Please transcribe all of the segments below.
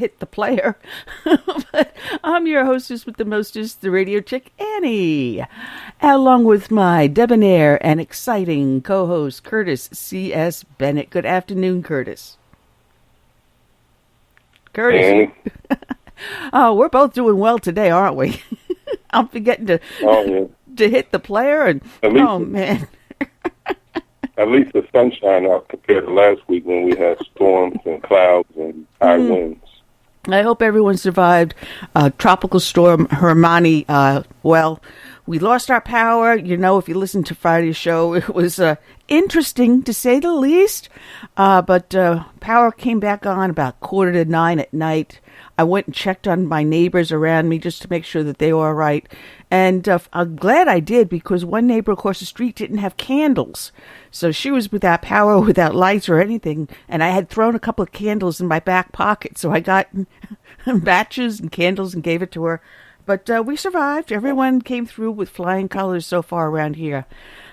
hit the player. But I'm your hostess with the mostest, the radio chick, Annie, along with my debonair and exciting co-host, Curtis C.S. Bennett. Good afternoon, Curtis. Curtis. Oh, we're both doing well today, aren't we? I'm forgetting to hit the player, and man. At least the sunshine out compared to last week when we had storms and clouds and high winds. I hope everyone survived Tropical Storm Hermione. Well, we lost our power. You know, if you listen to Friday's show, it was interesting to say the least. But power came back on about 8:45 at night. I went and checked on my neighbors around me just to make sure that they were all right. And I'm glad I did, because one neighbor across the street didn't have candles. So she was without power, without lights or anything. And I had thrown a couple of candles in my back pocket. So I got matches and candles and gave it to her. But we survived. Everyone came through with flying colors so far around here.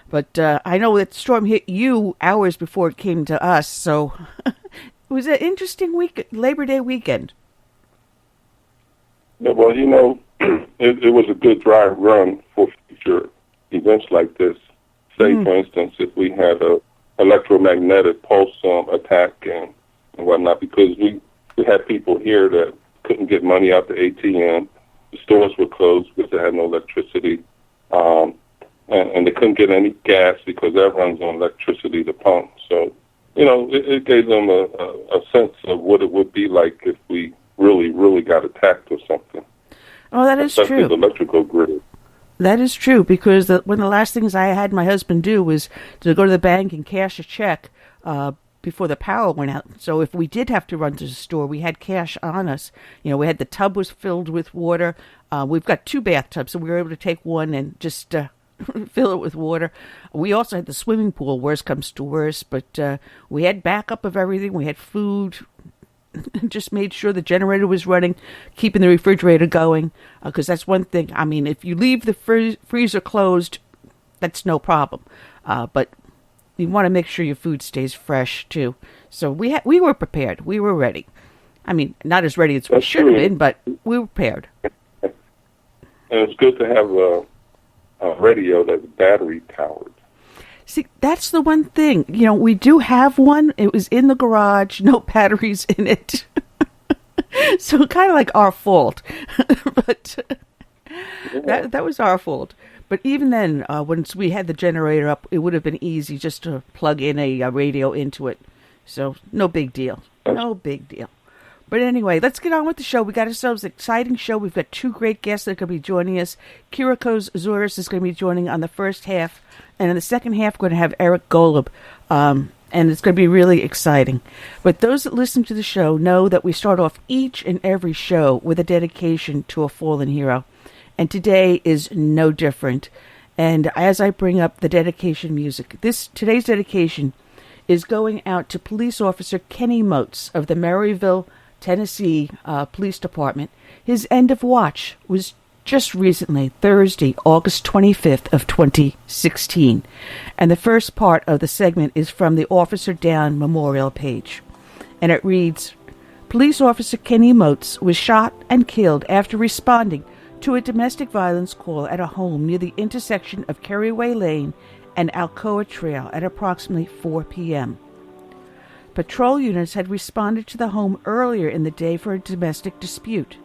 But I know that the storm hit you hours before it came to us. So it was an interesting week, Labor Day weekend. Yeah, well, you know, it was a good dry run for future events like this. Say, for instance, if we had a electromagnetic pulse attack and whatnot, because we had people here that couldn't get money out the ATM. The stores were closed because they had no electricity, and they couldn't get any gas because that runs on electricity to pump. So, you know, it gave them a sense of what it would be like if we really got attacked or something. Oh, that is especially true. The electrical grid. That is true, because one of the last things I had my husband do was to go to the bank and cash a check before the power went out. So if we did have to run to the store, we had cash on us. You know, we had the tub was filled with water. We've got 2 bathtubs, so we were able to take one and just fill it with water. We also had the swimming pool, worst comes to worst, but we had backup of everything. We had food. Just made sure the generator was running, keeping the refrigerator going, because that's one thing. I mean, if you leave the freezer closed, that's no problem. But you want to make sure your food stays fresh, too. So we were prepared. We were ready. I mean, not as ready as we should have been, but we were prepared. And it's good to have a radio that's battery-powered. See, that's the one thing. You know, we do have one. It was in the garage, no batteries in it. So kind of like our fault. But that was our fault. But even then, once we had the generator up, it would have been easy just to plug in a radio into it. So no big deal. No big deal. But anyway, let's get on with the show. We got ourselves an exciting show. We've got 2 great guests that are going to be joining us. Kereakos Zuras is going to be joining on the first half. And in the second half, we're going to have Eric Golub. And it's going to be really exciting. But those that listen to the show know that we start off each and every show with a dedication to a fallen hero. And today is no different. And as I bring up the dedication music, today's dedication is going out to Police Officer Kenny Moats of the Maryville, Tennessee Police Department. His end of watch was just recently, Thursday, August 25th of 2016. And the first part of the segment is from the Officer Down Memorial page. And it reads, Police Officer Kenny Moats was shot and killed after responding to a domestic violence call at a home near the intersection of Kerryway Lane and Alcoa Trail at approximately 4 p.m. Patrol units had responded to the home earlier in the day for a domestic dispute.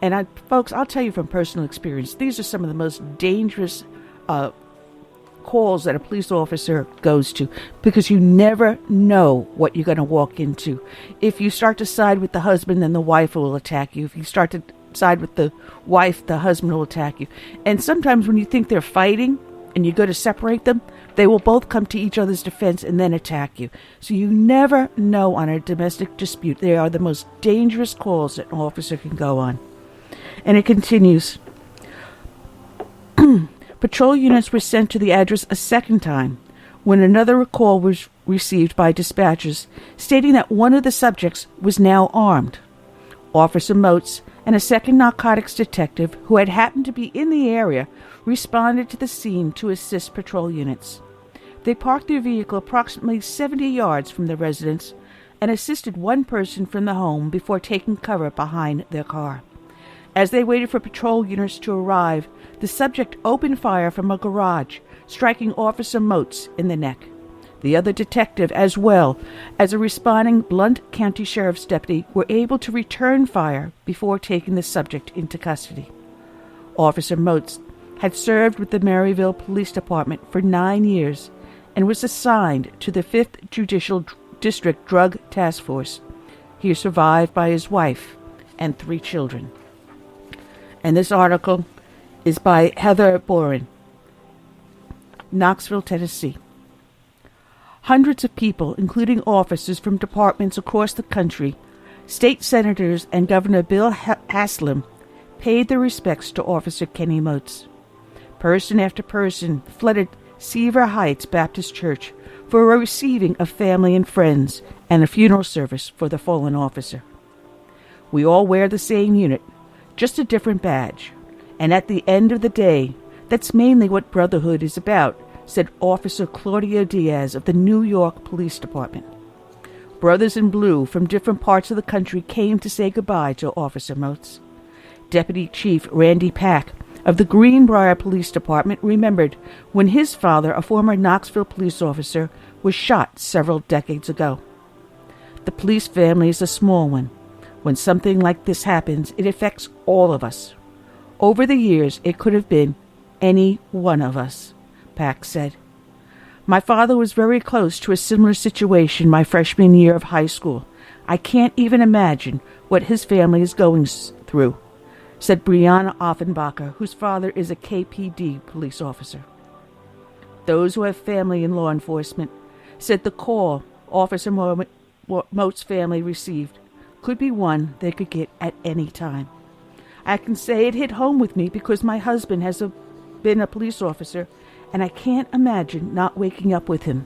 And folks, I'll tell you from personal experience, these are some of the most dangerous calls that a police officer goes to, because you never know what you're going to walk into. If you start to side with the husband, then the wife will attack you. If you start to side with the wife, the husband will attack you. And sometimes when you think they're fighting and you go to separate them, they will both come to each other's defense and then attack you. So you never know on a domestic dispute. They are the most dangerous calls that an officer can go on. And it continues. Patrol units were sent to the address a second time when another call was received by dispatchers stating that one of the subjects was now armed. Officer Moats and a second narcotics detective who had happened to be in the area responded to the scene to assist patrol units. They parked their vehicle approximately 70 yards from the residence and assisted one person from the home before taking cover behind their car. As they waited for patrol units to arrive, the subject opened fire from a garage, striking Officer Moats in the neck. The other detective, as well as a responding Blount County Sheriff's deputy, were able to return fire before taking the subject into custody. Officer Moats had served with the Maryville Police Department for 9 years and was assigned to the 5th Judicial District Drug Task Force. He is survived by his wife and 3 children. And this article is by Heather Boren, Knoxville, Tennessee. Hundreds of people, including officers from departments across the country, state senators, and Governor Bill Haslam, paid their respects to Officer Kenny Moats. Person after person flooded Seaver Heights Baptist Church for a receiving of family and friends and a funeral service for the fallen officer. We all wear the same unit, just a different badge. And at the end of the day, that's mainly what brotherhood is about, said Officer Claudio Diaz of the New York Police Department. Brothers in blue from different parts of the country came to say goodbye to Officer Moats. Deputy Chief Randy Pack of the Greenbrier Police Department remembered when his father, a former Knoxville police officer, was shot several decades ago. The police family is a small one. When something like this happens, it affects all of us. Over the years, it could have been any one of us, Pack said. My father was very close to a similar situation my freshman year of high school. I can't even imagine what his family is going through, said Brianna Offenbacher, whose father is a KPD police officer. Those who have family in law enforcement said the call Officer Moats' family received could be one they could get at any time. I can say it hit home with me because my husband has been a police officer, and I can't imagine not waking up with him.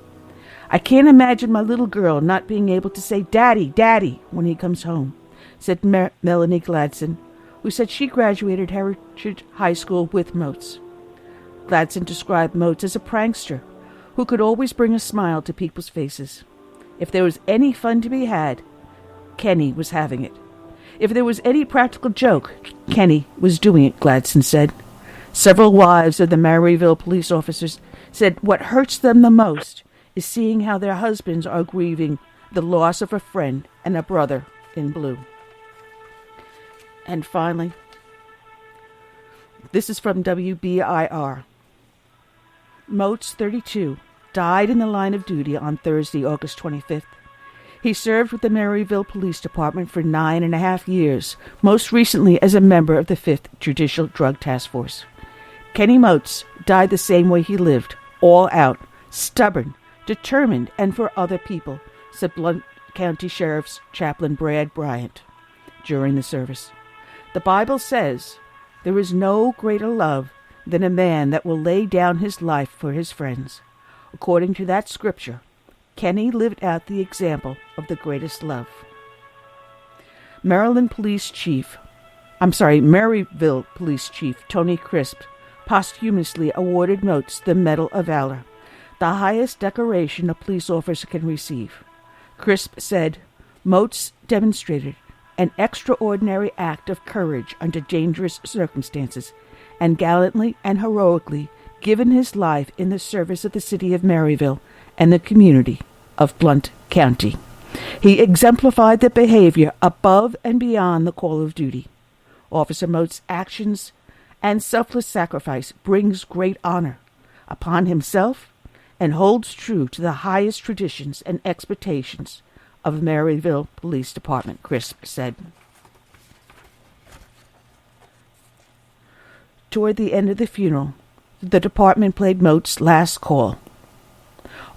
I can't imagine my little girl not being able to say, "Daddy, Daddy," when he comes home, said Melanie Gladson, who said she graduated Heritage High School with Moats. Gladson described Moats as a prankster who could always bring a smile to people's faces. If there was any fun to be had, Kenny was having it. If there was any practical joke, Kenny was doing it, Gladson said. Several wives of the Maryville police officers said what hurts them the most is seeing how their husbands are grieving the loss of a friend and a brother in blue. And finally, this is from WBIR. Moats, 32, died in the line of duty on Thursday, August 25th. He served with the Maryville Police Department for 9.5 years, most recently as a member of the 5th Judicial Drug Task Force. Kenny Moats died the same way he lived, all out, stubborn, determined, and for other people, said Blount County Sheriff's Chaplain Brad Bryant during the service. The Bible says, "There is no greater love than a man that will lay down his life for his friends." According to that scripture, Kenny lived out the example of the greatest love. Maryville Police Chief Tony Crisp posthumously awarded Moats the Medal of Valor, the highest decoration a police officer can receive. Crisp said, Moats demonstrated an extraordinary act of courage under dangerous circumstances, and gallantly and heroically given his life in the service of the city of Maryville and the community of Blount County. He exemplified the behavior above and beyond the call of duty. Officer Moats' actions and selfless sacrifice brings great honor upon himself and holds true to the highest traditions and expectations of Maryville Police Department, Crisp said. Toward the end of the funeral, the department played Moats' last call.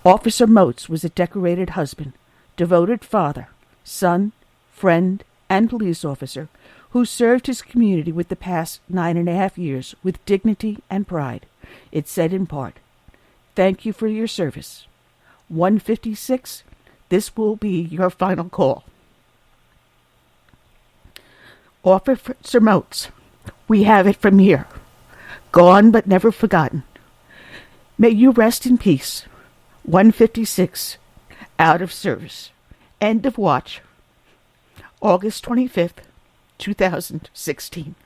Officer Moats was a decorated husband, devoted father, son, friend, and police officer who served his community with the past 9.5 years with dignity and pride. It said in part, "Thank you for your service. 156, this will be your final call." Officer Moats, we have it from here. Gone but never forgotten. May you rest in peace. 156, out of service. End of watch, August 25th, 2016.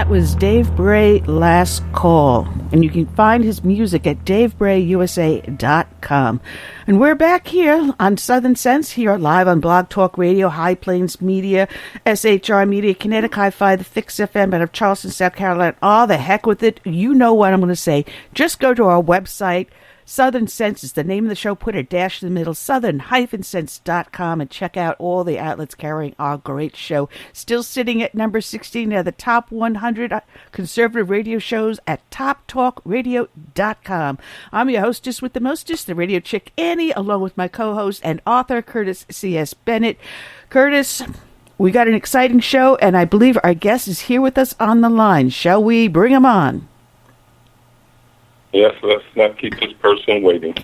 That was Dave Bray, Last Call. And you can find his music at davebrayusa.com. And we're back here on Southern Sense, here live on Blog Talk Radio, High Plains Media, SHR Media, Kinetic Hi-Fi, The Fix FM out of Charleston, South Carolina. Oh, the heck with it. You know what I'm going to say. Just go to our website. Southern Sense is the name of the show. Put a dash in the middle, southern-sense.com, and check out all the outlets carrying our great show. Still sitting at number 16 of the top 100 conservative radio shows at toptalkradio.com. I'm your hostess with the mostest, the radio chick Annie, along with my co-host and author, Curtis C.S. Bennett. Curtis, we got an exciting show, and I believe our guest is here with us on the line. Shall we bring him on? Yes, let's not keep this person waiting.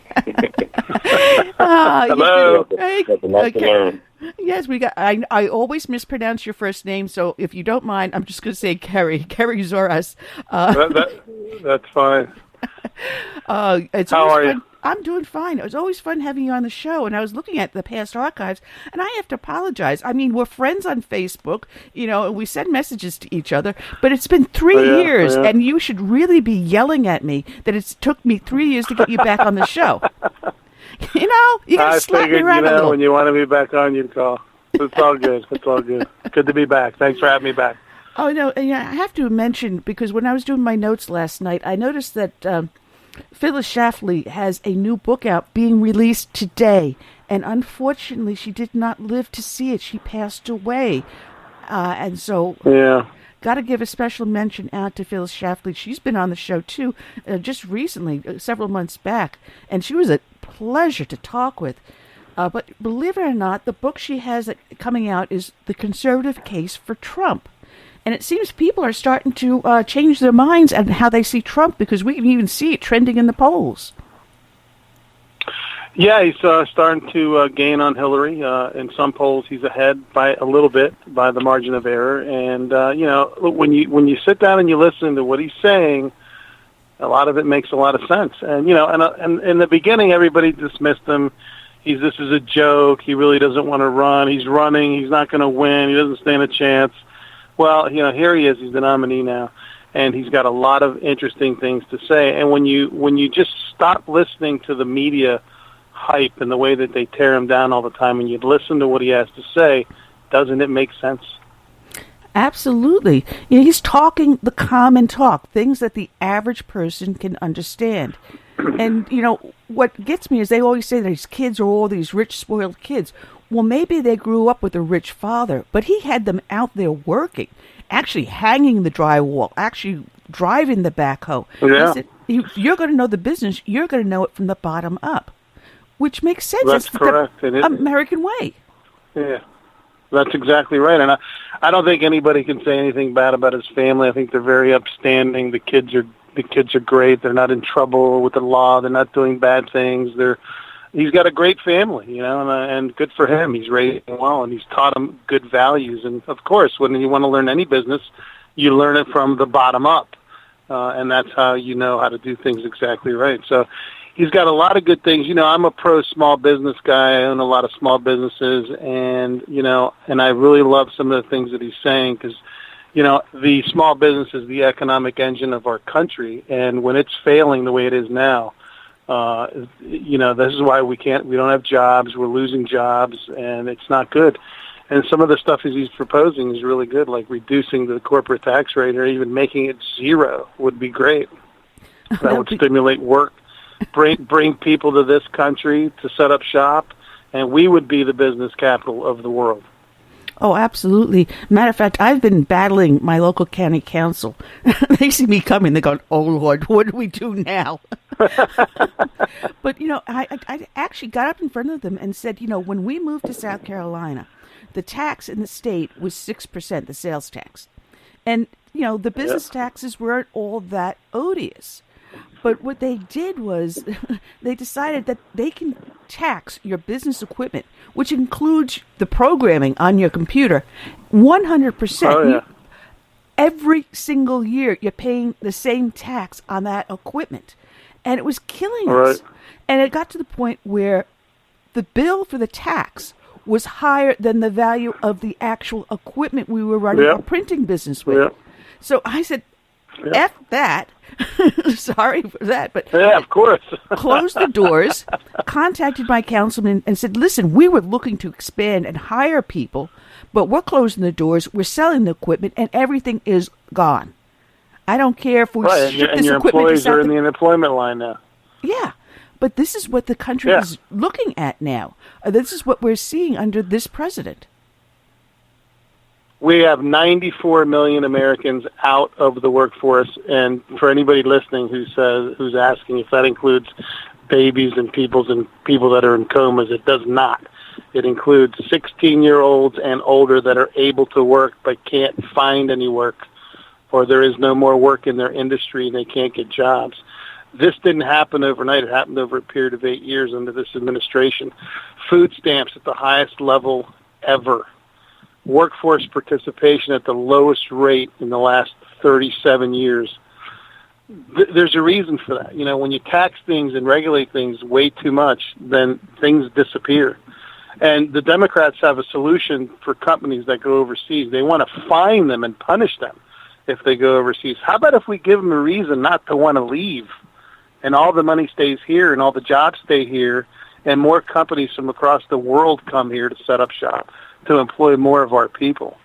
Hello. Hey, okay. Yes, we got. I always mispronounce your first name, so if you don't mind, I'm just going to say Kereakos Zuras. That's fine. How are you? I'm doing fine. It was always fun having you on the show, and I was looking at the past archives, and I have to apologize. I mean, we're friends on Facebook, and we send messages to each other, but it's been 3 years, and you should really be yelling at me that it took me 3 years to get you back on the show. You got to slap me around a little. When you want to be back on, you'd call. It's all good. It's all good. Good to be back. Thanks for having me back. Oh, no, I have to mention, because when I was doing my notes last night, I noticed that Phyllis Schlafly has a new book out being released today, and unfortunately she did not live to see it. She passed away, and so got to give a special mention out to Phyllis Schlafly. She's been on the show too, just recently, several months back, and she was a pleasure to talk with. But believe it or not, the book she has coming out is The Conservative Case for Trump. And it seems people are starting to change their minds on how they see Trump, because we can even see it trending in the polls. Yeah, he's starting to gain on Hillary. In some polls, he's ahead by a little bit, by the margin of error. And when you sit down and you listen to what he's saying, a lot of it makes a lot of sense. And and in the beginning, everybody dismissed him. This is a joke. He really doesn't want to run. He's running. He's not going to win. He doesn't stand a chance. Well, here he is. He's the nominee now, and he's got a lot of interesting things to say. And when you just stop listening to the media hype and the way that they tear him down all the time, and you listen to what he has to say, doesn't it make sense? Absolutely. He's talking the common talk, things that the average person can understand. And, what gets me is they always say that his kids are all these rich, spoiled kids. Well, maybe they grew up with a rich father, but he had them out there working, actually hanging the drywall, actually driving the backhoe. Yeah. He said, you're going to know the business. You're going to know it from the bottom up, which makes sense. That's correct. The American way. Yeah, that's exactly right. And I don't think anybody can say anything bad about his family. I think they're very upstanding. The kids are great. They're not in trouble with the law. They're not doing bad things. He's got a great family, and good for him. He's raised them well, and he's taught them good values. And, of course, when you want to learn any business, you learn it from the bottom up, and that's how you know how to do things exactly right. So he's got a lot of good things. I'm a pro-small business guy. I own a lot of small businesses, and I really love some of the things that he's saying because, the small business is the economic engine of our country, and when it's failing the way it is now, this is why we don't have jobs. We're losing jobs, and it's not good. And some of the stuff he's proposing is really good, like reducing the corporate tax rate or even making it zero would be great. That would stimulate work, bring people to this country to set up shop, and we would be the business capital of the world. Oh, absolutely. Matter of fact, I've been battling my local county council. They see me coming. They go, "Oh, Lord, what do we do now?" But, I actually got up in front of them and said, when we moved to South Carolina, the tax in the state was 6%, the sales tax. And, the business taxes weren't all that odious. But what they did was they decided that they can tax your business equipment, which includes the programming on your computer, 100%. Oh, yeah. Every single year, you're paying the same tax on that equipment. And it was killing us. And it got to the point where the bill for the tax was higher than the value of the actual equipment we were running our printing business with. So I said, F that. Sorry for that, but yeah, of course. Closed the doors, contacted my councilman and said, listen, we were looking to expand and hire people, but we're closing the doors, we're selling the equipment, and everything is gone. I don't care if we ship this your equipment employees to are in the unemployment line now. Yeah, but this is what the country is looking at now. This is what we're seeing under this president. We have 94 million Americans out of the workforce, and for anybody listening who's asking if that includes babies and people that are in comas, it does not. It includes 16-year-olds and older that are able to work but can't find any work, or there is no more work in their industry and they can't get jobs. This didn't happen overnight. It happened over a period of 8 years under this administration. Food stamps at the highest level ever. Workforce participation at the lowest rate in the last 37 years. There's a reason for that. You know, when you tax things and regulate things way too much, then things disappear. And the Democrats have a solution for companies that go overseas. They want to fine them and punish them if they go overseas. How about if we give them a reason not to want to leave, and all the money stays here and all the jobs stay here, and more companies from across the world come here to set up shop, to employ more of our people?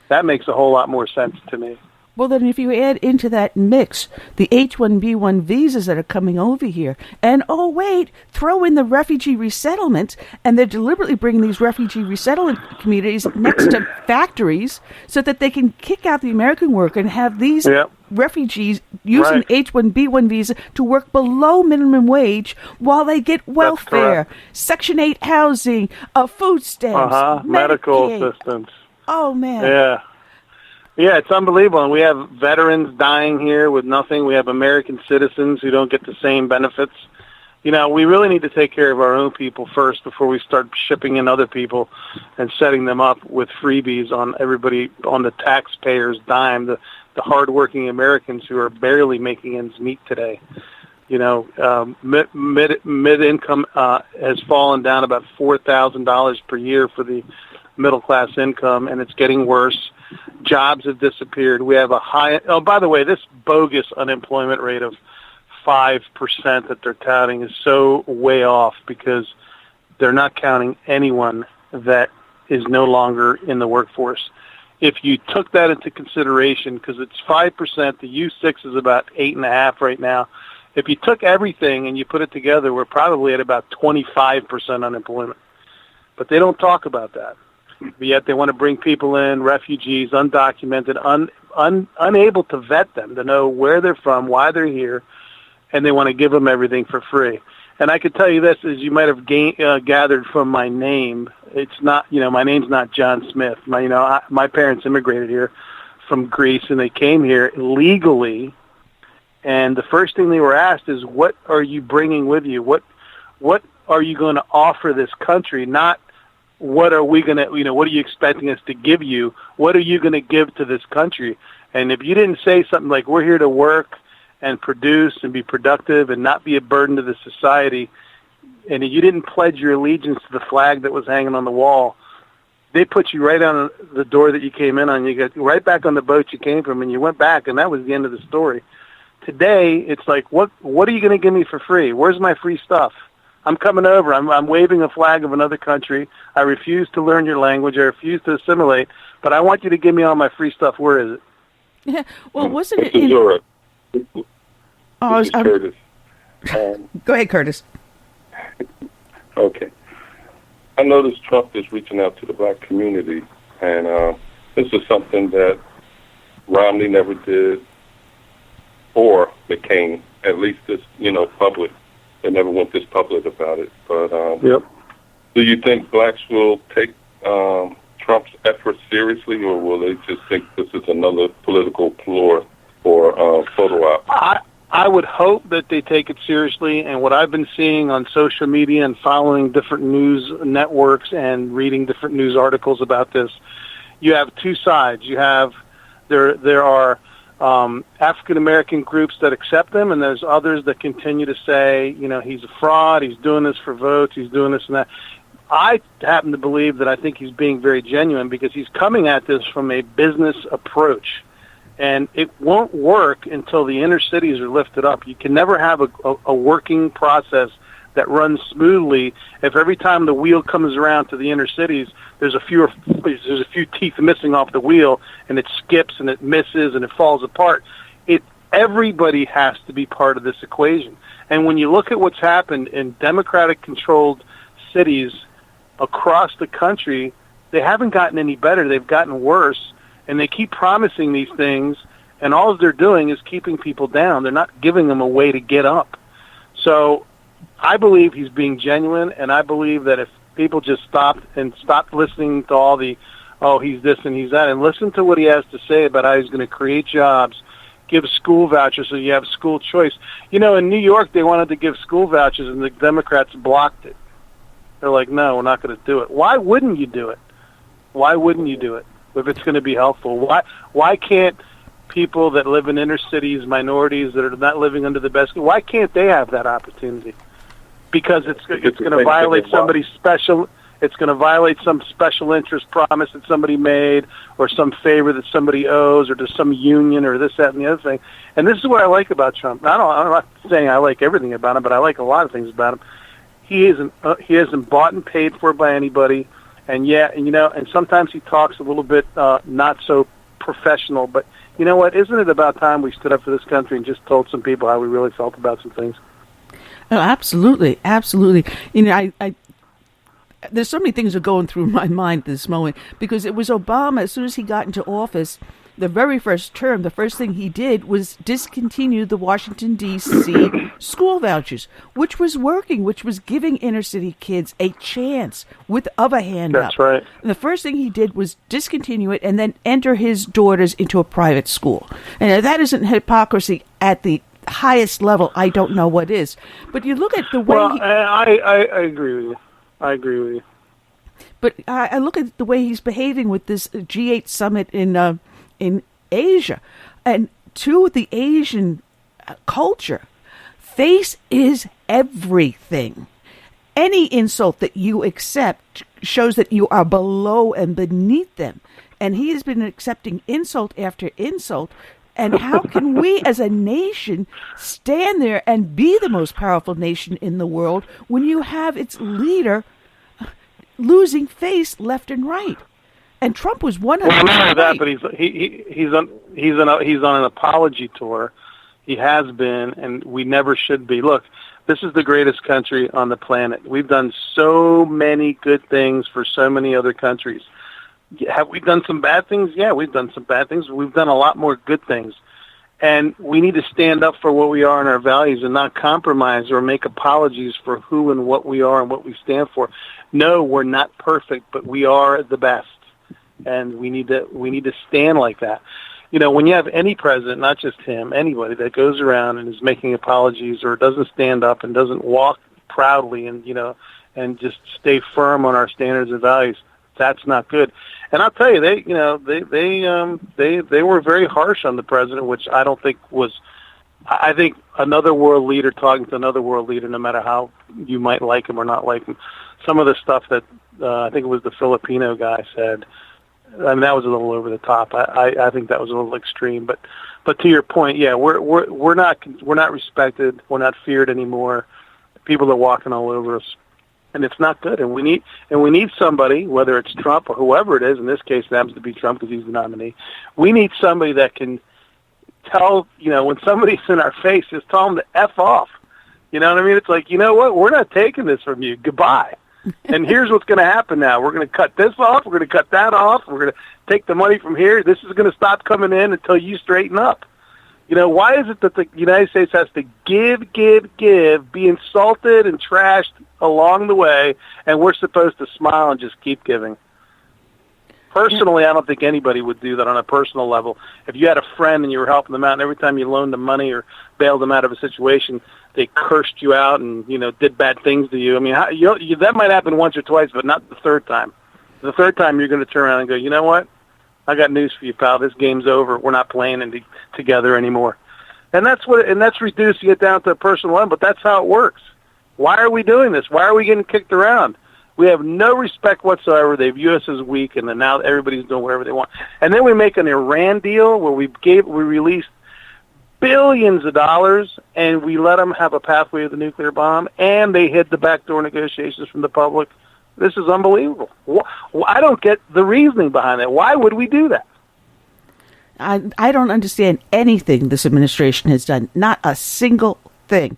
That makes a whole lot more sense to me. Well, then if you add into that mix the H-1B1 visas that are coming over here, and, oh, wait, throw in the refugee resettlement, and they're deliberately bringing these refugee resettlement communities next to factories so that they can kick out the American worker and have these refugees using H-1B1 visa to work below minimum wage while they get welfare, Section 8 housing, food stamps, medical assistance. Oh, man. Yeah, it's unbelievable. And we have veterans dying here with nothing. We have American citizens who don't get the same benefits. You know, we really need to take care of our own people first before we start shipping in other people and setting them up with freebies on everybody, on the taxpayer's dime, the hardworking Americans who are barely making ends meet today. You know, mid-income has fallen down about $4,000 per year for the middle-class income, and it's getting worse. Jobs have disappeared. We have a high... Oh, by the way, this bogus unemployment rate of 5% that they're touting is so way off because they're not counting anyone that is no longer in the workforce. If you took that into consideration, because it's 5%, the U6 is about 8.5% right now. If you took everything and you put it together, we're probably at about 25% unemployment. But they don't talk about that. But yet they want to bring people in, refugees, undocumented, unable to vet them, to know where they're from, why they're here, and they want to give them everything for free. And I could tell you this, as you might have gathered from my name, it's not, you know, my name's not John Smith. My parents immigrated here from Greece, and they came here legally. And the first thing they were asked is, what are you bringing with you? What are you going to offer this country? Not what are we going to, you know, what are you expecting us to give you? What are you going to give to this country? And if you didn't say something like, we're here to work and produce and be productive and not be a burden to the society, and you didn't pledge your allegiance to the flag that was hanging on the wall, they put you right on the door that you came in on. You got right back on the boat you came from, and you went back, and that was the end of the story. Today, it's like, what are you going to give me for free? Where's my free stuff? I'm coming over. I'm waving a flag of another country. I refuse to learn your language. I refuse to assimilate. But I want you to give me all my free stuff. Where is it? Yeah. Well, wasn't it? Zura. Oh, this is Curtis. Go ahead, Curtis. Okay. I noticed Trump is reaching out to the black community, and this is something that Romney never did, or McCain. At least this, public. They never went this public about it. But do you think blacks will take Trump's efforts seriously, or will they just think this is another political ploy or photo op? I would hope that they take it seriously, and what I've been seeing on social media and following different news networks and reading different news articles about this, you have two sides. You have there are African-American groups that accept him, and there's others that continue to say, he's a fraud, he's doing this for votes, he's doing this and that. I happen to believe that I think he's being very genuine because he's coming at this from a business approach. And it won't work until the inner cities are lifted up. You can never have a working process that runs smoothly if every time the wheel comes around to the inner cities, there's a few teeth missing off the wheel, and it skips and it misses and it falls apart. Everybody has to be part of this equation. And when you look at what's happened in Democratic-controlled cities across the country, they haven't gotten any better. They've gotten worse, and they keep promising these things, and all they're doing is keeping people down. They're not giving them a way to get up. So I believe he's being genuine, and I believe that if people just stopped listening to all the, oh, he's this and he's that, and listen to what he has to say about how he's going to create jobs, give school vouchers so you have school choice. You know, in New York, they wanted to give school vouchers, and the Democrats blocked it. They're like, no, we're not going to do it. Why wouldn't you do it? Why wouldn't you do it if it's going to be helpful? Why can't people that live in inner cities, minorities that are not living under the best, why can't they have that opportunity? Because it's going to violate somebody's special. It's going to violate some special interest promise that somebody made, or some favor that somebody owes, or to some union, or this, that, and the other thing. And this is what I like about Trump. I'm not saying I like everything about him, but I like a lot of things about him. He isn't bought and paid for by anybody. And and sometimes he talks a little bit not so professional. But you know what? Isn't it about time we stood up for this country and just told some people how we really felt about some things? Oh, absolutely, absolutely. You know, I there's so many things that are going through my mind at this moment, because it was Obama. As soon as he got into office, the very first term, the first thing he did was discontinue the Washington, D.C. school vouchers, which was working, which was giving inner city kids a chance of a hand up. That's right. And the first thing he did was discontinue it and then enter his daughters into a private school. And if that isn't hypocrisy at the highest level, I don't know what is. But you look at the way I agree with you. I agree with you. But I look at the way he's behaving with this G8 summit in Asia, and to the Asian culture, face is everything. Any insult that you accept shows that you are below and beneath them. And he has been accepting insult after insult. And how can we as a nation stand there and be the most powerful nation in the world when you have its leader losing face left and right? And Trump was one of them. Well, not only that, but he's on an apology tour. He has been, and we never should be. Look, this is the greatest country on the planet. We've done so many good things for so many other countries. Have we done some bad things? Yeah, we've done some bad things. We've done a lot more good things. And we need to stand up for what we are and our values and not compromise or make apologies for who and what we are and what we stand for. No, we're not perfect, but we are the best. And we need to stand like that. You know, when you have any president, not just him, anybody that goes around and is making apologies or doesn't stand up and doesn't walk proudly and, and just stay firm on our standards and values, that's not good. And I'll tell you, they were very harsh on the president, which I don't think was. I think another world leader talking to another world leader, no matter how you might like him or not like him, some of the stuff that I think it was the Filipino guy said, I mean, that was a little over the top. I think that was a little extreme. But to your point, yeah, we're not respected. We're not feared anymore. People are walking all over us. And it's not good, and we need somebody, whether it's Trump or whoever it is. In this case, it happens to be Trump because he's the nominee. We need somebody that can tell, when somebody's in our face, just tell them to F off. You know what I mean? It's like, you know what? We're not taking this from you. Goodbye. And here's what's going to happen now. We're going to cut this off. We're going to cut that off. We're going to take the money from here. This is going to stop coming in until you straighten up. Why is it that the United States has to give, be insulted and trashed along the way, and we're supposed to smile and just keep giving? Personally, I don't think anybody would do that on a personal level. If you had a friend and you were helping them out, and every time you loaned them money or bailed them out of a situation, they cursed you out and, did bad things to you. I mean, that might happen once or twice, but not the third time. The third time you're going to turn around and go, you know what? I got news for you, pal. This game's over. We're not playing together anymore. And that's reducing it down to a personal level, but that's how it works. Why are we doing this? Why are we getting kicked around? We have no respect whatsoever. They view us as weak, and then now everybody's doing whatever they want. And then we make an Iran deal where we released billions of dollars, and we let them have a pathway to the nuclear bomb, and they hid the backdoor negotiations from the public. This is unbelievable. I don't get the reasoning behind that. Why would we do that? I don't understand anything this administration has done. Not a single thing.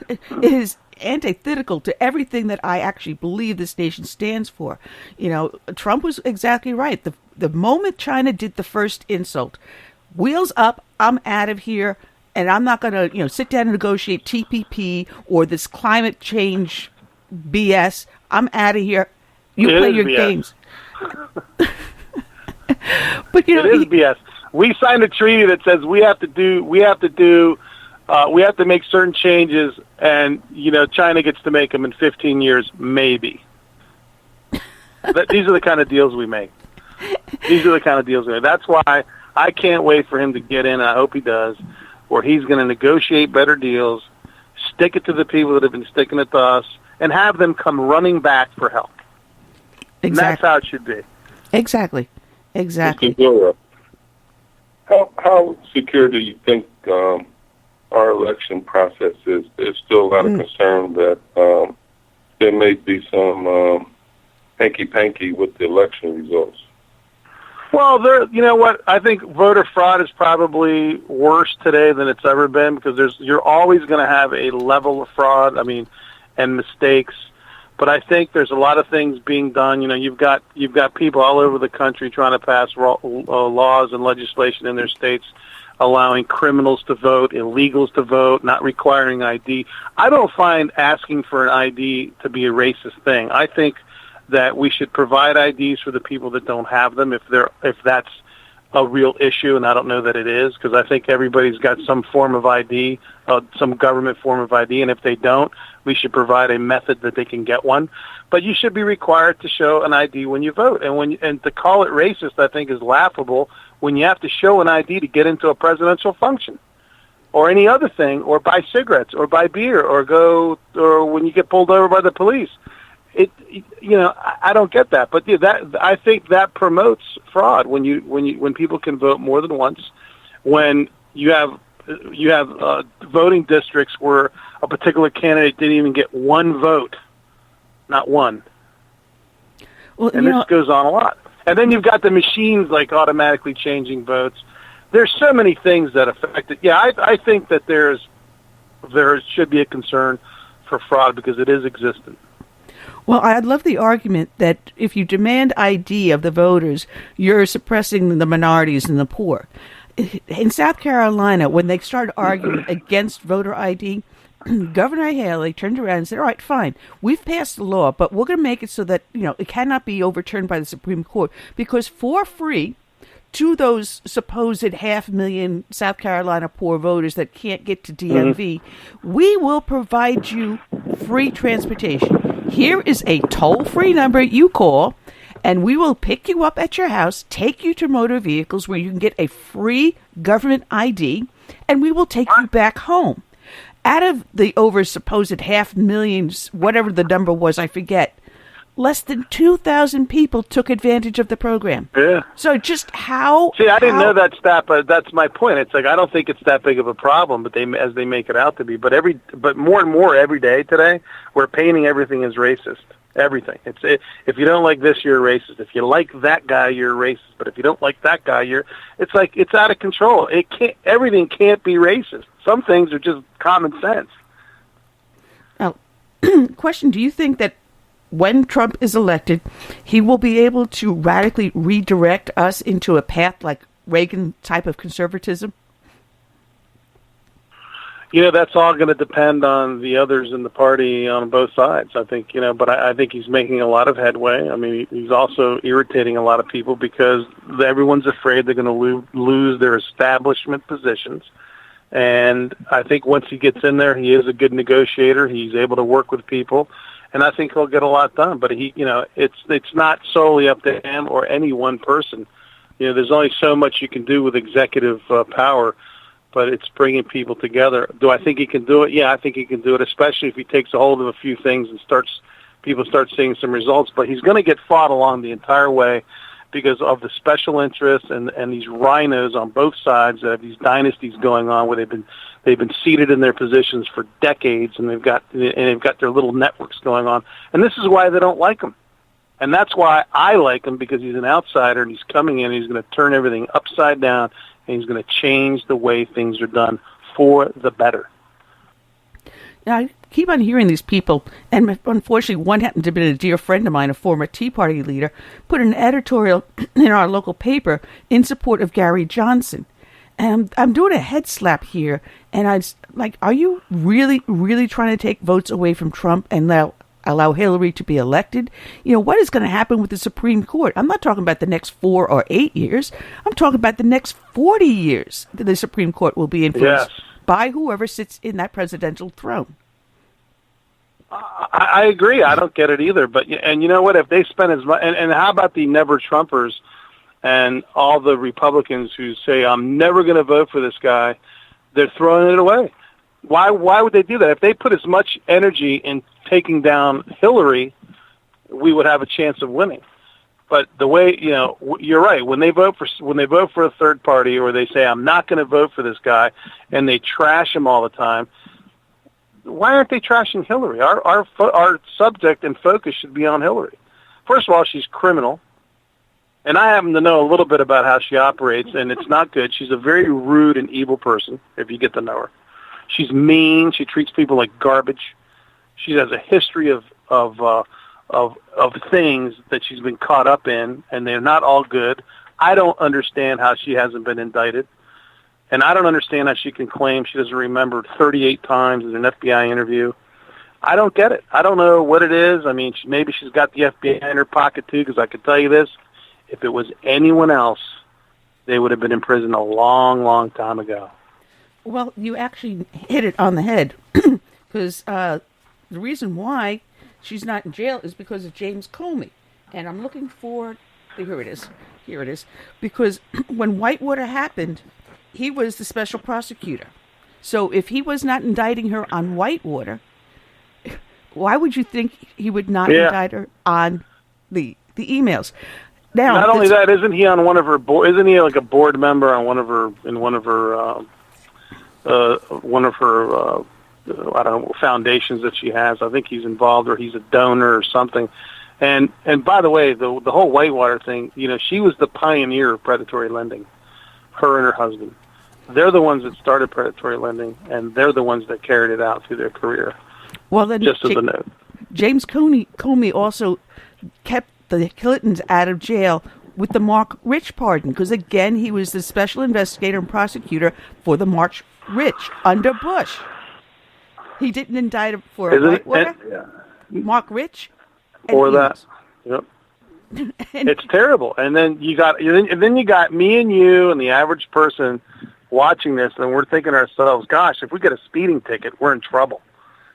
It is antithetical to everything that I actually believe this nation stands for. You know, Trump was exactly right. The moment China did the first insult, wheels up, I'm out of here, and I'm not going to, sit down and negotiate TPP or this climate change BS. I'm out of here. You play your BS. Games. But it is BS. We signed a treaty that says we have to make certain changes, and China gets to make them in 15 years, maybe. These are the kind of deals we make. That's why I can't wait for him to get in, and I hope he does, where he's going to negotiate better deals, stick it to the people that have been sticking it to us, and have them come running back for help. Exactly. And that's how it should be. Exactly. Mr. Zura, how secure do you think our election process is? There's still a lot of concern that there may be some hanky-panky with the election results. Well, you know what? I think voter fraud is probably worse today than it's ever been, because you're always going to have a level of fraud, and mistakes. But I think there's a lot of things being done. You've got people all over the country trying to pass laws and legislation in their states, allowing criminals to vote, illegals to vote, not requiring ID. I don't find asking for an ID to be a racist thing. I think that we should provide IDs for the people that don't have them, if that's a real issue, and I don't know that it is, because I think everybody's got some form of ID, some government form of ID, and if they don't, we should provide a method that they can get one. But you should be required to show an ID when you vote, and to call it racist, I think, is laughable when you have to show an ID to get into a presidential function, or any other thing, or buy cigarettes, or buy beer, or when you get pulled over by the police. I don't get that, but I think that promotes fraud when people can vote more than once, when you have voting districts where a particular candidate didn't even get one vote, not one. Well, and this goes on a lot. And then you've got the machines automatically changing votes. There's so many things that affect it. Yeah, I think that there should be a concern for fraud, because it is existent. Well, I'd love the argument that if you demand ID of the voters, you're suppressing the minorities and the poor. In South Carolina, when they started arguing against voter ID, Governor Haley turned around and said, all right, fine, we've passed the law, but we're going to make it so that, it cannot be overturned by the Supreme Court, because for free, to those supposed 500,000 South Carolina poor voters that can't get to DMV, we will provide you free transportation. Here is a toll-free number you call, and we will pick you up at your house, take you to motor vehicles where you can get a free government ID, and we will take you back home. Out of the over supposed 500,000, whatever the number was, I forget, less than 2,000 people took advantage of the program. Yeah. So just how... See, I didn't know that stat, but that's my point. It's I don't think it's that big of a problem, but as they make it out to be. But more and more every day today, we're painting everything as racist. Everything. If you don't like this, you're a racist. If you like that guy, you're a racist. But if you don't like that guy, it's out of control. Everything can't be racist. Some things are just common sense. Now, question, do you think that when Trump is elected, he will be able to radically redirect us into a path like Reagan type of conservatism? That's all going to depend on the others in the party on both sides, I think, but I think he's making a lot of headway. He's also irritating a lot of people because everyone's afraid they're going to lose their establishment positions. And I think once he gets in there, he is a good negotiator. He's able to work with people. And I think he'll get a lot done. But it's not solely up to him or any one person. There's only so much you can do with executive power, but it's bringing people together. Do I think he can do it? Yeah, I think he can do it, especially if he takes a hold of a few things and starts people start seeing some results. But he's going to get fought along the entire way because of the special interests and these rhinos on both sides that have these dynasties going on where they've been seated in their positions for decades, and they've got their little networks going on. And this is why they don't like him. And that's why I like him, because he's an outsider and he's coming in and he's going to turn everything upside down and he's going to change the way things are done for the better. Now, I keep on hearing these people, and unfortunately one happened to be a dear friend of mine, a former Tea Party leader, put an editorial in our local paper in support of Gary Johnson. And I'm doing a head slap here, and I was like, are you really, really trying to take votes away from Trump and allow Hillary to be elected? You know, what is going to happen with the Supreme Court? I'm not talking about the next 4 or 8 years. I'm talking about the next 40 years that the Supreme Court will be influenced by whoever sits in that presidential throne. I agree. I don't get it either. But and you know what? If they spend as much, and how about the never Trumpers and all the Republicans who say, I'm never going to vote for this guy, they're throwing it away. Why would they do that? If they put as much energy in taking down Hillary, we would have a chance of winning. But the way, you know, you're right. When they vote for a third party, or they say, I'm not going to vote for this guy, and they trash him all the time, why aren't they trashing Hillary? Our subject and focus should be on Hillary. First of all, she's criminal. And I happen to know a little bit about how she operates, and it's not good. She's a very rude and evil person, if you get to know her. She's mean. She treats people like garbage. She has a history of things that she's been caught up in, and they're not all good. I don't understand how she hasn't been indicted, and I don't understand how she can claim she doesn't remember 38 times in an FBI interview. I don't get it. I don't know what it is. I mean, maybe she's got the FBI in her pocket too, because I can tell you this. If it was anyone else, they would have been in prison a long, long time ago. Well, you actually hit it on the head, because the reason why she's not in jail is because of James Comey. And I'm looking for, here it is, because when Whitewater happened, he was the special prosecutor. So if he was not indicting her on Whitewater, why would you think he would not indict her on the emails? Now, not only that, isn't he on one of her board? Isn't he like a board member on one of her I don't know, foundations that she has? I think he's involved, or he's a donor or something. And by the way, the whole Whitewater thing, you know, she was the pioneer of predatory lending. Her and her husband, they're the ones that started predatory lending, and they're the ones that carried it out through their career. Well, then, just as a note, James Comey also kept the Clintons out of jail with the Mark Rich pardon, because again, he was the special investigator and prosecutor for the Mark Rich under Bush. He didn't indict him for Whitewater, Mark Rich, or that. Yep. It's terrible. And then you got me and you and the average person watching this, and we're thinking to ourselves, gosh, if we get a speeding ticket, we're in trouble.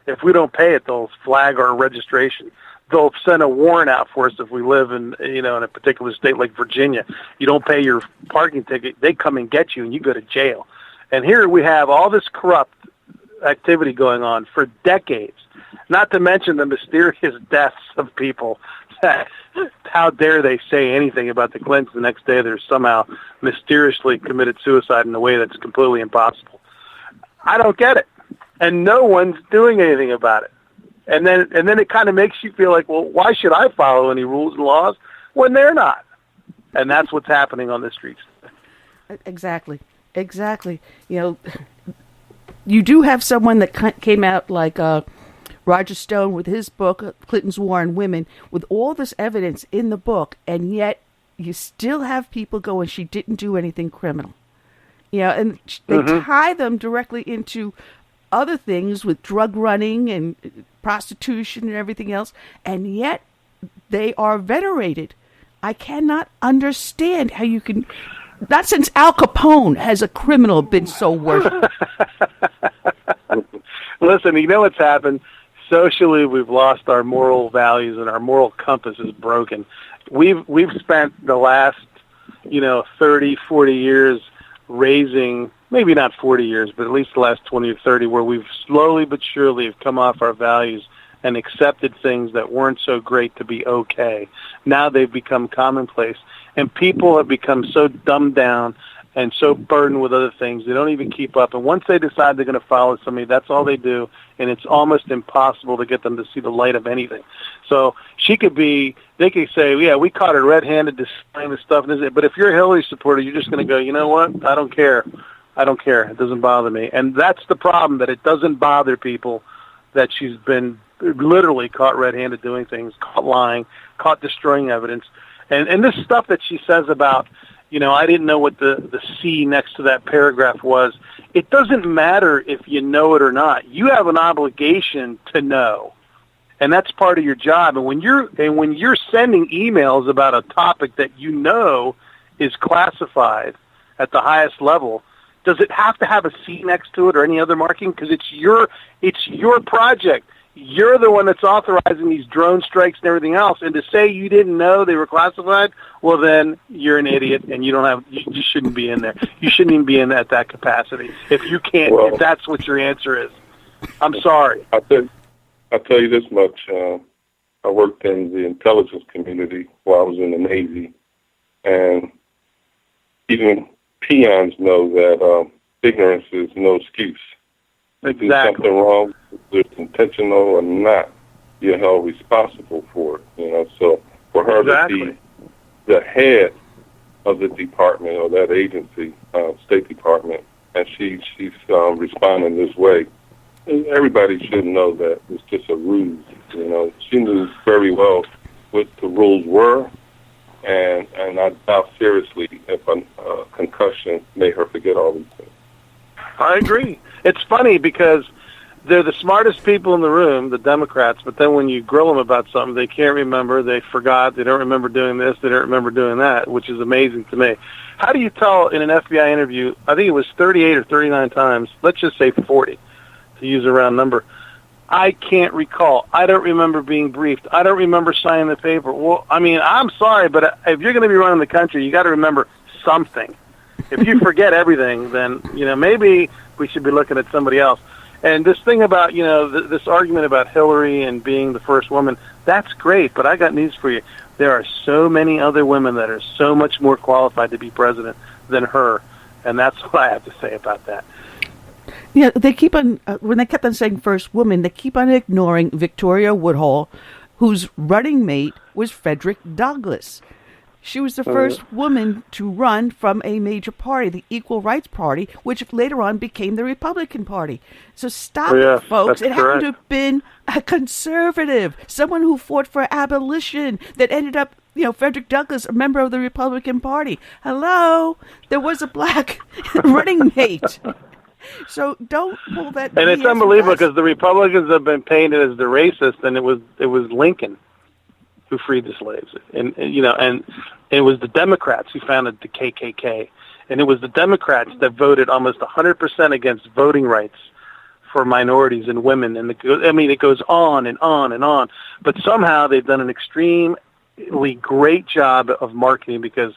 If we don't pay it, they'll flag our registration. They'll send a warrant out for us if we live in a particular state like Virginia. You don't pay your parking ticket, they come and get you, and you go to jail. And here we have all this corrupt activity going on for decades, not to mention the mysterious deaths of people. How dare they say anything about the Clintons the next day they're somehow mysteriously committed suicide in a way that's completely impossible. I don't get it. And no one's doing anything about it. And then it kind of makes you feel like, well, why should I follow any rules and laws when they're not? And that's what's happening on the streets. Exactly. You know, you do have someone that came out like Roger Stone with his book, Clinton's War on Women, with all this evidence in the book, and yet you still have people going, she didn't do anything criminal. You know, and they tie them directly into other things with drug running and prostitution and everything else, and yet they are venerated. I cannot understand how you can, not since Al Capone has a criminal been so worshipped. Listen, you know what's happened? Socially, we've lost our moral values, and our moral compass is broken. We've spent the last, 30, 40 years raising, maybe not 40 years, but at least the last 20 or 30, where we've slowly but surely have come off our values and accepted things that weren't so great to be okay. Now they've become commonplace, and people have become so dumbed down and so burdened with other things, they don't even keep up. And once they decide they're going to follow somebody, that's all they do, and it's almost impossible to get them to see the light of anything. So they could say, yeah, we caught her red-handed displaying this stuff, but if you're a Hillary supporter, you're just going to go, you know what, I don't care. It doesn't bother me. And that's the problem, that it doesn't bother people that she's been literally caught red-handed doing things, caught lying, caught destroying evidence. And this stuff that she says about, I didn't know what the C next to that paragraph was. It doesn't matter if you know it or not. You have an obligation to know, and that's part of your job. And when you're sending emails about a topic that you know is classified at the highest level, does it have to have a C next to it or any other marking? Because it's your project. You're the one that's authorizing these drone strikes and everything else. And to say you didn't know they were classified, well, then you're an idiot, and you shouldn't be in there. You shouldn't even be in at that capacity. If you can't, if that's what your answer is, I'm sorry. I'll tell you this much. I worked in the intelligence community while I was in the Navy, and even peons know that ignorance is no excuse. Exactly. Do something wrong, whether it's intentional or not, you're held responsible for it. So for her to be the head of the department or that agency, State Department, and she's responding this way, everybody should know that it's just a ruse. She knew very well what the rules were, and I doubt seriously if a concussion made her forget all these things. I agree. It's funny because they're the smartest people in the room, the Democrats, but then when you grill them about something, they can't remember, they forgot, they don't remember doing this, they don't remember doing that, which is amazing to me. How do you tell in an FBI interview, I think it was 38 or 39 times, let's just say 40, to use a round number, I can't recall, I don't remember being briefed, I don't remember signing the paper. Well, I'm sorry, but if you're going to be running the country, you got to remember something. If you forget everything, then, maybe we should be looking at somebody else. And this thing about, this argument about Hillary and being the first woman, that's great, but I got news for you. There are so many other women that are so much more qualified to be president than her, and that's what I have to say about that. Yeah, they keep on, when they kept on saying first woman, they keep on ignoring Victoria Woodhull, whose running mate was Frederick Douglass. She was the first woman to run from a major party, the Equal Rights Party, which later on became the Republican Party. So stop it, folks. It happened to have been a conservative, someone who fought for abolition that ended up, Frederick Douglass, a member of the Republican Party. Hello? There was a black running mate. So don't pull that. And it's unbelievable because the Republicans have been painted as the racist, and it was Lincoln who freed the slaves, and it was the Democrats who founded the KKK, and it was the Democrats that voted almost 100% against voting rights for minorities and women, and it goes on and on and on. But somehow they've done an extremely great job of marketing, because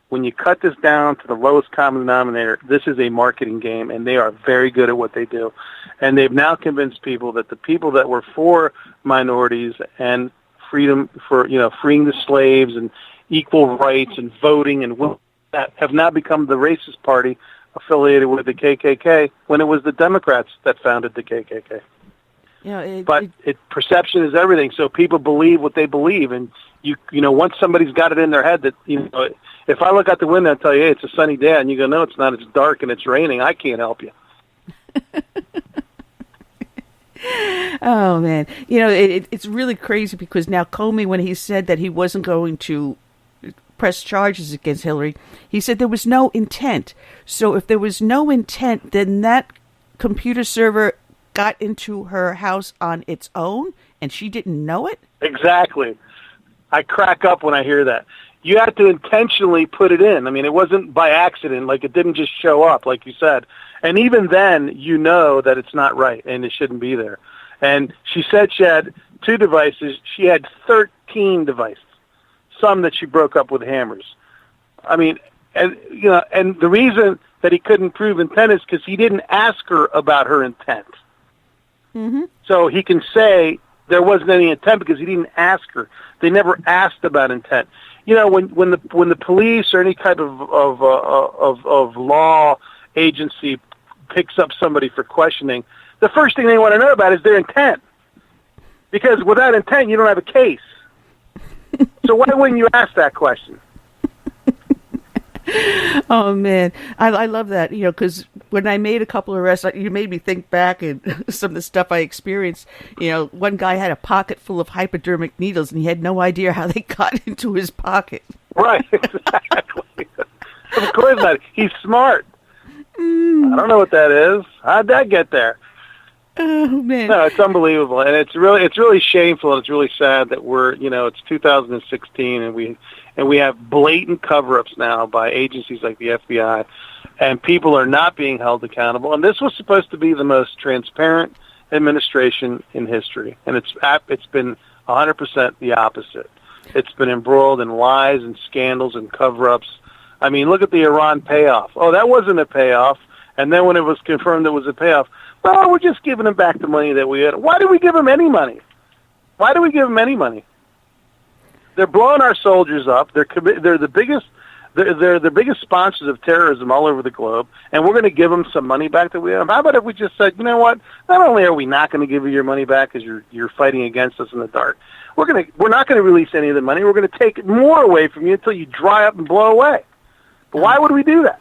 when you cut this down to the lowest common denominator, this is a marketing game, and they are very good at what they do. And they've now convinced people that the people that were for minorities and freedom for, freeing the slaves and equal rights and voting and that have now become the racist party affiliated with the KKK, when it was the Democrats that founded the KKK. Perception is everything, so people believe what they believe, and once somebody's got it in their head that, if I look out the window and tell you, hey, it's a sunny day, and you go, no, it's not, it's dark and it's raining, I can't help you. Oh, man. It's really crazy, because now Comey, when he said that he wasn't going to press charges against Hillary, he said there was no intent. So if there was no intent, then that computer server got into her house on its own, and she didn't know it? Exactly. I crack up when I hear that. You had to intentionally put it in. It wasn't by accident, like it didn't just show up, like you said. And even then, that it's not right, and it shouldn't be there. And she said she had 2 devices. She had 13 devices, some that she broke up with hammers. And the reason that he couldn't prove intent is because he didn't ask her about her intent. Mm-hmm. So he can say there wasn't any intent because he didn't ask her. They never asked about intent. You know, when the police or any type of law agency picks up somebody for questioning, the first thing they want to know about is their intent. Because without intent, you don't have a case. So why wouldn't you ask that question? Oh, man. I love that, you know, because when I made a couple of arrests, you made me think back and some of the stuff I experienced. You know, one guy had a pocket full of hypodermic needles, and he had no idea how they got into his pocket. Right, exactly. Of course not. He's smart. I don't know what that is. How'd that get there? Oh, man. No, it's unbelievable, and it's really shameful, and it's really sad that it's 2016, and we have blatant cover-ups now by agencies like the FBI, and people are not being held accountable. And this was supposed to be the most transparent administration in history, and it's been 100% the opposite. It's been embroiled in lies and scandals and cover-ups. I mean, look at the Iran payoff. Oh, that wasn't a payoff. And then when it was confirmed it was a payoff, well, we're just giving them back the money that we had. Why do we give them any money? Why do we give them any money? They're blowing our soldiers up. They're the biggest. They're the biggest sponsors of terrorism all over the globe, and we're going to give them some money back that we have. How about if we just said, you know what? Not only are we not going to give you your money back because you're fighting against us in the dark, we're not going to release any of the money. We're going to take more away from you until you dry up and blow away. But why would we do that?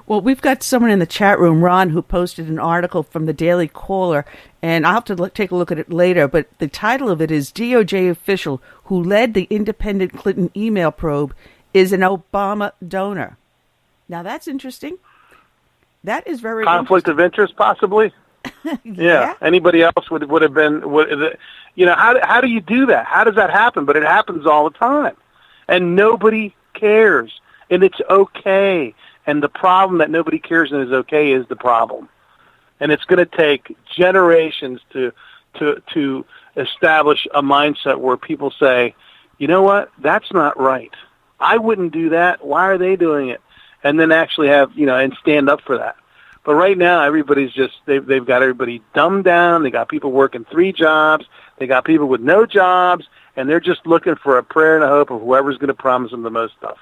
Well, we've got someone in the chat room, Ron, who posted an article from the Daily Caller, and I'll have to take a look at it later, but the title of it is DOJ official who led the independent Clinton email probe is an Obama donor. Now, that's interesting. That is very conflict of interest, possibly. Yeah. Anybody else would have been. How do you do that? How does that happen? But it happens all the time, and nobody cares, and it's okay. And the problem that nobody cares and is okay is the problem, and it's going to take generations to establish a mindset where people say, you know what, that's not right. I wouldn't do that. Why are they doing it? And then actually have, and stand up for that. But right now, everybody's just, they've got everybody dumbed down. They got people working 3 jobs. They got people with no jobs, and they're just looking for a prayer and a hope of whoever's going to promise them the most stuff.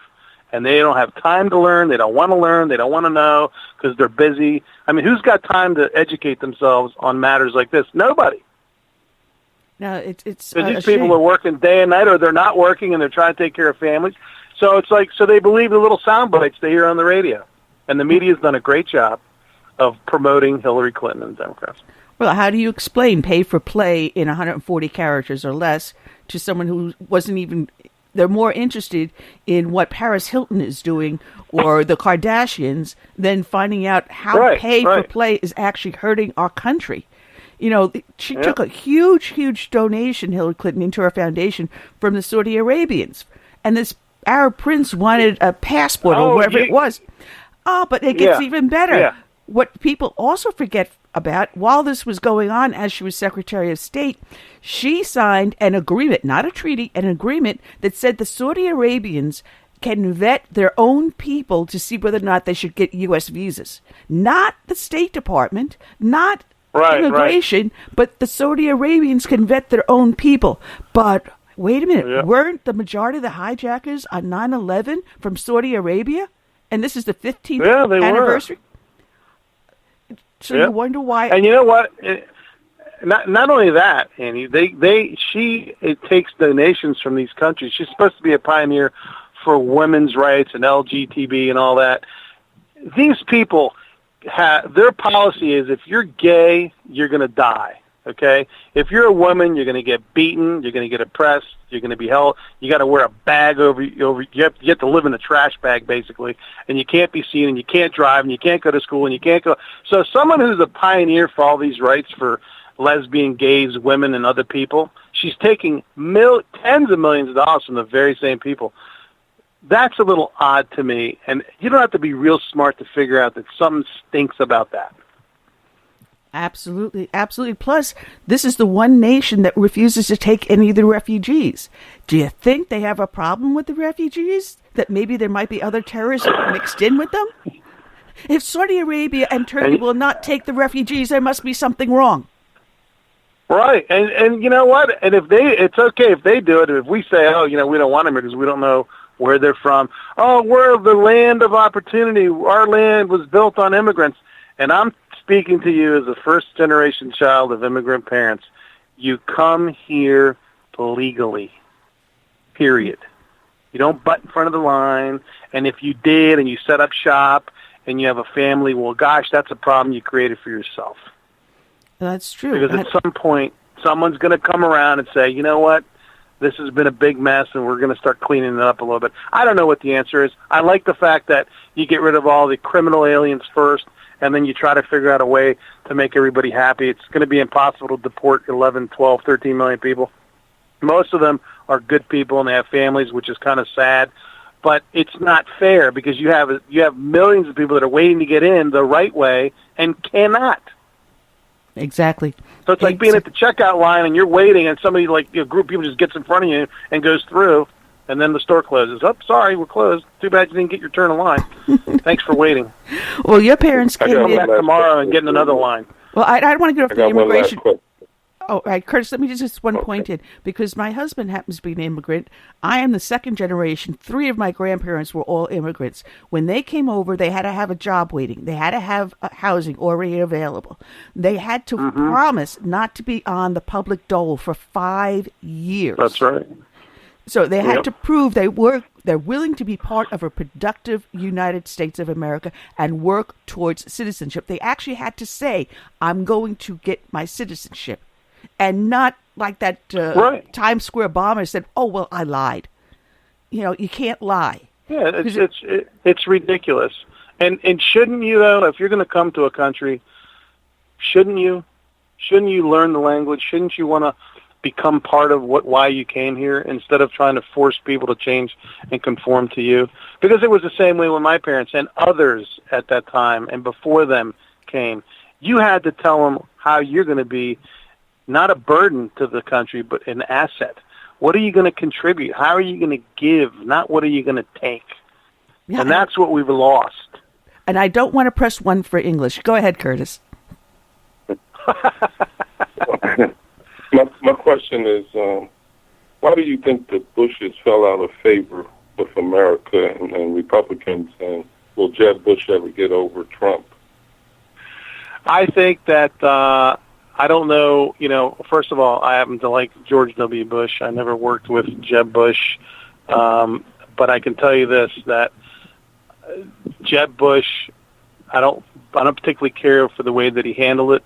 And they don't have time to learn. They don't want to learn. They don't want to know because they're busy. I mean, who's got time to educate themselves on matters like this? Nobody. No, it's these people are working day and night, or they're not working, and they're trying to take care of families. So it's like, so they believe the little sound bites they hear on the radio. And the media's done a great job of promoting Hillary Clinton and the Democrats. Well, how do you explain pay for play in 140 characters or less to someone who wasn't even, they're more interested in what Paris Hilton is doing or the Kardashians than finding out how pay for play is actually hurting our country. She took a huge donation, Hillary Clinton, into her foundation from the Saudi Arabians. And this Arab prince wanted a passport or whatever it was. Oh, but it gets even better. Yeah. What people also forget about, while this was going on as she was Secretary of State, she signed an agreement, not a treaty, an agreement that said the Saudi Arabians can vet their own people to see whether or not they should get U.S. visas. Not the State Department, not immigration, but the Saudi Arabians can vet their own people. But wait a minute, weren't the majority of the hijackers on 9/11 from Saudi Arabia? And this is the 15th anniversary? So you wonder why. And you know what? Not only that, Annie, she takes donations from these countries. She's supposed to be a pioneer for women's rights and LGBT and all that. These people their policy is if you're gay, you're going to die. Okay? If you're a woman, you're going to get beaten, you're going to get oppressed, you're going to be held, you got to wear a bag over you have to live in a trash bag basically, and you can't be seen, and you can't drive, and you can't go to school, and you can't go. So someone who's a pioneer for all these rights for lesbian, gays, women, and other people, she's taking tens of millions of dollars from the very same people. That's a little odd to me, and you don't have to be real smart to figure out that something stinks about that. Absolutely, absolutely. Plus, this is the one nation that refuses to take any of the refugees. Do you think they have a problem with the refugees? That maybe there might be other terrorists mixed in with them? If Saudi Arabia and Turkey will not take the refugees, there must be something wrong. Right, and you know what? And it's okay if they do it. If we say, oh, we don't want them because we don't know where they're from. Oh, we're the land of opportunity. Our land was built on immigrants. And I'm speaking to you as a first-generation child of immigrant parents. You come here legally, period. You don't butt in front of the line. And if you did and you set up shop and you have a family, well, gosh, that's a problem you created for yourself. That's true. Because at some point, someone's going to come around and say, you know what? This has been a big mess, and we're going to start cleaning it up a little bit. I don't know what the answer is. I like the fact that you get rid of all the criminal aliens first, and then you try to figure out a way to make everybody happy. It's going to be impossible to deport 11, 12, 13 million people. Most of them are good people, and they have families, which is kind of sad. But it's not fair because you have millions of people that are waiting to get in the right way and cannot. Exactly. So it's like being at the checkout line and you're waiting, and somebody a group of people just gets in front of you and goes through, and then the store closes. Oh, sorry, we're closed. Too bad you didn't get your turn in line. Thanks for waiting. Well, your parents came in back tomorrow and get in another line. Well, I don't want to get off the immigration. Oh, right, Curtis, let me just one point in, because my husband happens to be an immigrant. I am the second generation. 3 of my grandparents were all immigrants. When they came over, they had to have a job waiting. They had to have housing already available. They had to promise not to be on the public dole for 5 years. That's right. So they had to prove they're willing to be part of a productive United States of America and work towards citizenship. They actually had to say, I'm going to get my citizenship. And not like that Times Square bomber said, oh, well, I lied. You can't lie. Yeah, it's ridiculous. And shouldn't you, though, if you're going to come to a country, shouldn't you learn the language? Shouldn't you want to become part of why you came here instead of trying to force people to change and conform to you? Because it was the same way when my parents and others at that time and before them came. You had to tell them how you're going to be not a burden to the country, but an asset. What are you going to contribute? How are you going to give? Not what are you going to take? Yeah, and that's what we've lost. And I don't want to press 1 for English. Go ahead, Curtis. My question is, why do you think the Bushes fell out of favor with America and Republicans? And will Jeb Bush ever get over Trump? I think that... I don't know, first of all, I happen to like George W. Bush. I never worked with Jeb Bush. But I can tell you this, that Jeb Bush, I don't particularly care for the way that he handled it,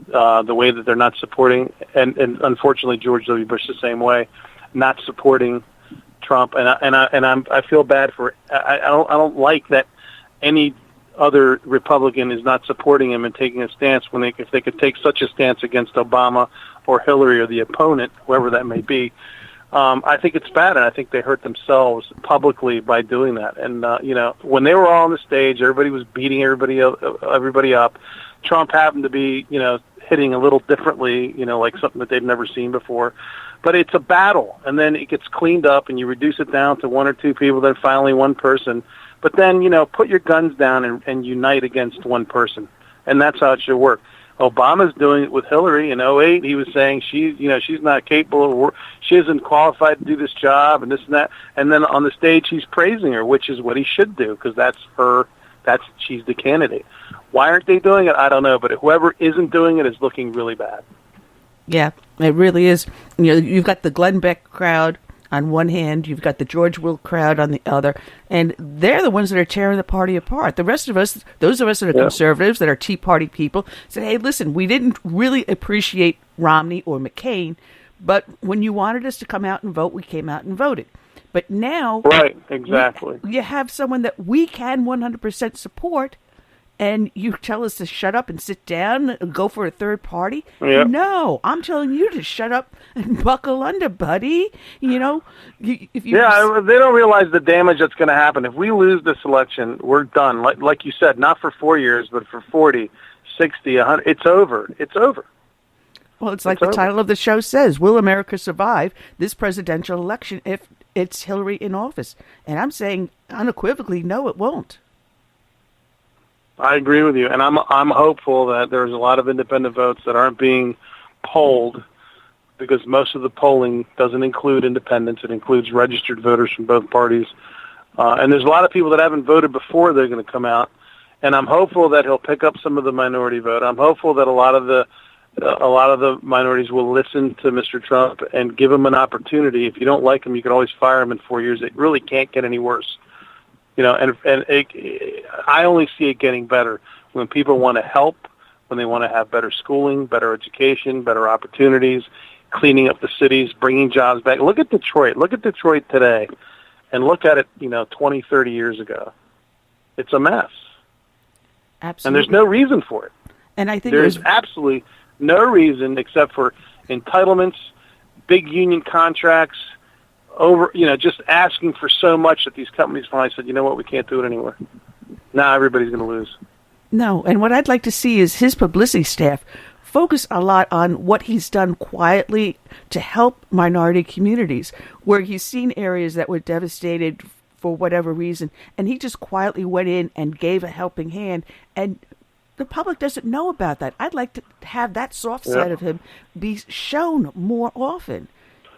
the way that they're not supporting, and unfortunately George W. Bush the same way, not supporting Trump. And I feel bad for, I don't like that any other Republican is not supporting him and taking a stance if they could take such a stance against Obama or Hillary or the opponent, whoever that may be. I think it's bad, and I think they hurt themselves publicly by doing that. And when they were all on the stage, everybody was beating everybody up. Trump happened to be hitting a little differently, like something that they've never seen before. But it's a battle, and then it gets cleaned up, and you reduce it down to 1 or 2 people, then finally one person. But then, put your guns down and unite against one person. And that's how it should work. Obama's doing it with Hillary in 2008. He was saying she's not capable of work. She isn't qualified to do this job and this and that. And then on the stage, he's praising her, which is what he should do because she's the candidate. Why aren't they doing it? I don't know. But whoever isn't doing it is looking really bad. Yeah, it really is. You've got the Glenn Beck crowd on one hand, you've got the George Will crowd on the other, and they're the ones that are tearing the party apart. The rest of us, those of us that are conservatives, that are Tea Party people, say, hey, listen, we didn't really appreciate Romney or McCain, but when you wanted us to come out and vote, we came out and voted. But now, right, exactly, you have someone that we can 100% support, and you tell us to shut up and sit down and go for a third party? Yep. No, I'm telling you to shut up and buckle under, buddy. They don't realize the damage that's going to happen. If we lose this election, we're done. Like you said, not for 4 years, but for 40, 60, 100. It's over. It's over. Well, it's like the title of the show says, Will America Survive this presidential election if it's Hillary in office? And I'm saying unequivocally, no, it won't. I agree with you, and I'm hopeful that there's a lot of independent votes that aren't being polled, because most of the polling doesn't include independents. It includes registered voters from both parties. And there's a lot of people that haven't voted before they're going to come out. And I'm hopeful that he'll pick up some of the minority vote. I'm hopeful that a lot of the minorities will listen to Mr. Trump and give him an opportunity. If you don't like him, you can always fire him in 4 years. It really can't get any worse. I only see it getting better when people want to help, when they want to have better schooling, better education, better opportunities, cleaning up the cities, bringing jobs back. Look at Detroit. Look at Detroit today, and look at it, 20, 30 years ago. It's a mess. Absolutely. And there's no reason for it. And I think there's absolutely no reason except for entitlements, big union contracts, just asking for so much that these companies finally said, you know what, we can't do it anymore. Now everybody's going to lose. No, and what I'd like to see is his publicity staff focus a lot on what he's done quietly to help minority communities, where he's seen areas that were devastated for whatever reason, and he just quietly went in and gave a helping hand, and the public doesn't know about that. I'd like to have that soft side of him be shown more often.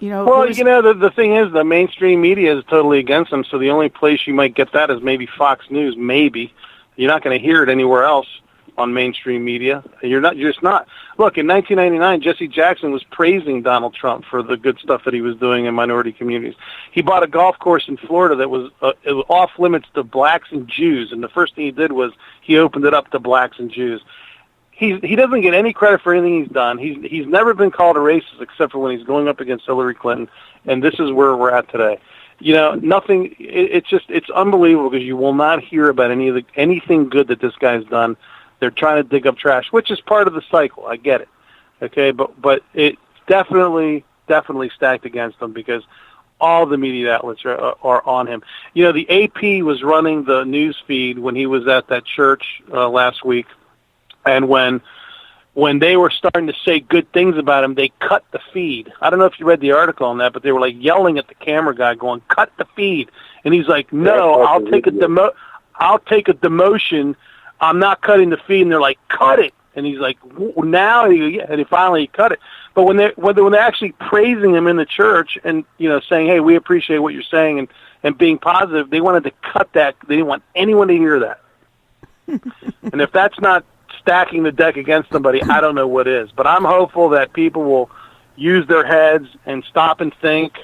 The thing is, the mainstream media is totally against him, so the only place you might get that is maybe Fox News, maybe. You're not going to hear it anywhere else on mainstream media. You're just not. Look, in 1999, Jesse Jackson was praising Donald Trump for the good stuff that he was doing in minority communities. He bought a golf course in Florida that was off limits to blacks and Jews, and the first thing he did was he opened it up to blacks and Jews. He doesn't get any credit for anything he's done. He's never been called a racist except for when he's going up against Hillary Clinton, and this is where we're at today. Nothing. It's unbelievable because you will not hear about anything good that this guy's done. They're trying to dig up trash, which is part of the cycle. I get it. Okay, but it's definitely stacked against him because all the media outlets are on him. The AP was running the news feed when he was at that church last week, and when they were starting to say good things about him, they cut the feed. I don't know if you read the article on that, but they were like yelling at the camera guy, going, "Cut the feed!" And he's like, "No, I'll take a demotion. I'm not cutting the feed." And they're like, "Cut it!" And he's like, "Now," and he finally cut it. But when they're actually praising him in the church and saying, "Hey, we appreciate what you're saying," and being positive, they wanted to cut that. They didn't want anyone to hear that. And if that's not stacking the deck against somebody, I don't know what is. But I'm hopeful that people will use their heads and stop and think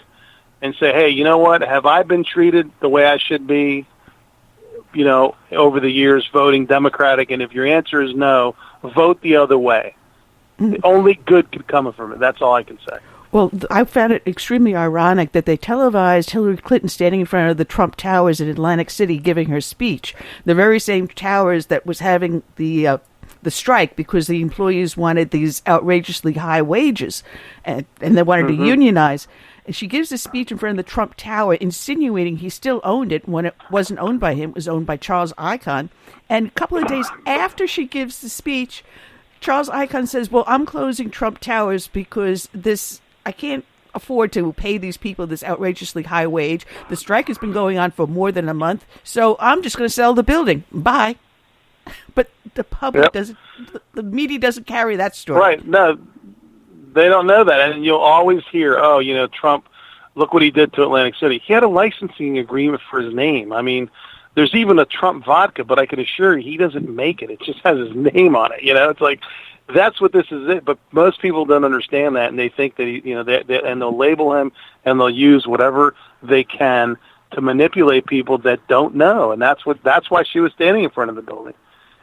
and say, hey, you know what? Have I been treated the way I should be, over the years voting Democratic? And if your answer is no, vote the other way. Only good could come from it. That's all I can say. Well, I found it extremely ironic that they televised Hillary Clinton standing in front of the Trump Towers in Atlantic City giving her speech. The very same towers that was having the strike because the employees wanted these outrageously high wages and they wanted to unionize. And she gives a speech in front of the Trump Tower insinuating he still owned it when it wasn't owned by him. It was owned by Charles Icahn. And a couple of days after she gives the speech, Charles Icahn says, well, I'm closing Trump Towers because I can't afford to pay these people this outrageously high wage. The strike has been going on for more than a month, so I'm just going to sell the building. Bye. But the public doesn't, the media doesn't carry that story. Right. No, they don't know that. And you'll always hear, Trump, look what he did to Atlantic City. He had a licensing agreement for his name. I mean, there's even a Trump vodka, but I can assure you he doesn't make it. It just has his name on it. It's like, that's what this is. It. But most people don't understand that, and they think that and they'll label him and they'll use whatever they can to manipulate people that don't know. And that's why she was standing in front of the building.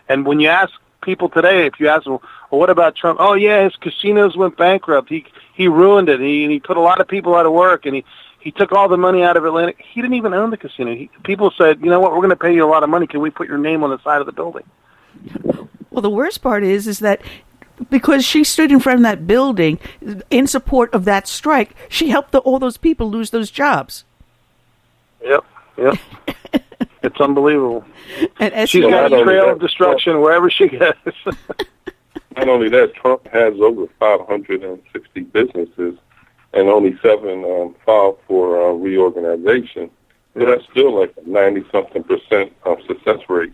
And when you ask people today, if you ask them, well, what about Trump? Oh yeah, his casinos went bankrupt. He ruined it. He put a lot of people out of work, and he took all the money out of Atlantic. He didn't even own the casino. People said, you know what, we're going to pay you a lot of money. Can we put your name on the side of the building? Well, the worst part is that because she stood in front of that building in support of that strike, she helped all those people lose those jobs. Yep. It's unbelievable. And she's got a trail of destruction wherever she goes. Not only that, Trump has over 560 businesses, and only 7 filed for reorganization. So that's still like a 90-something% success rate.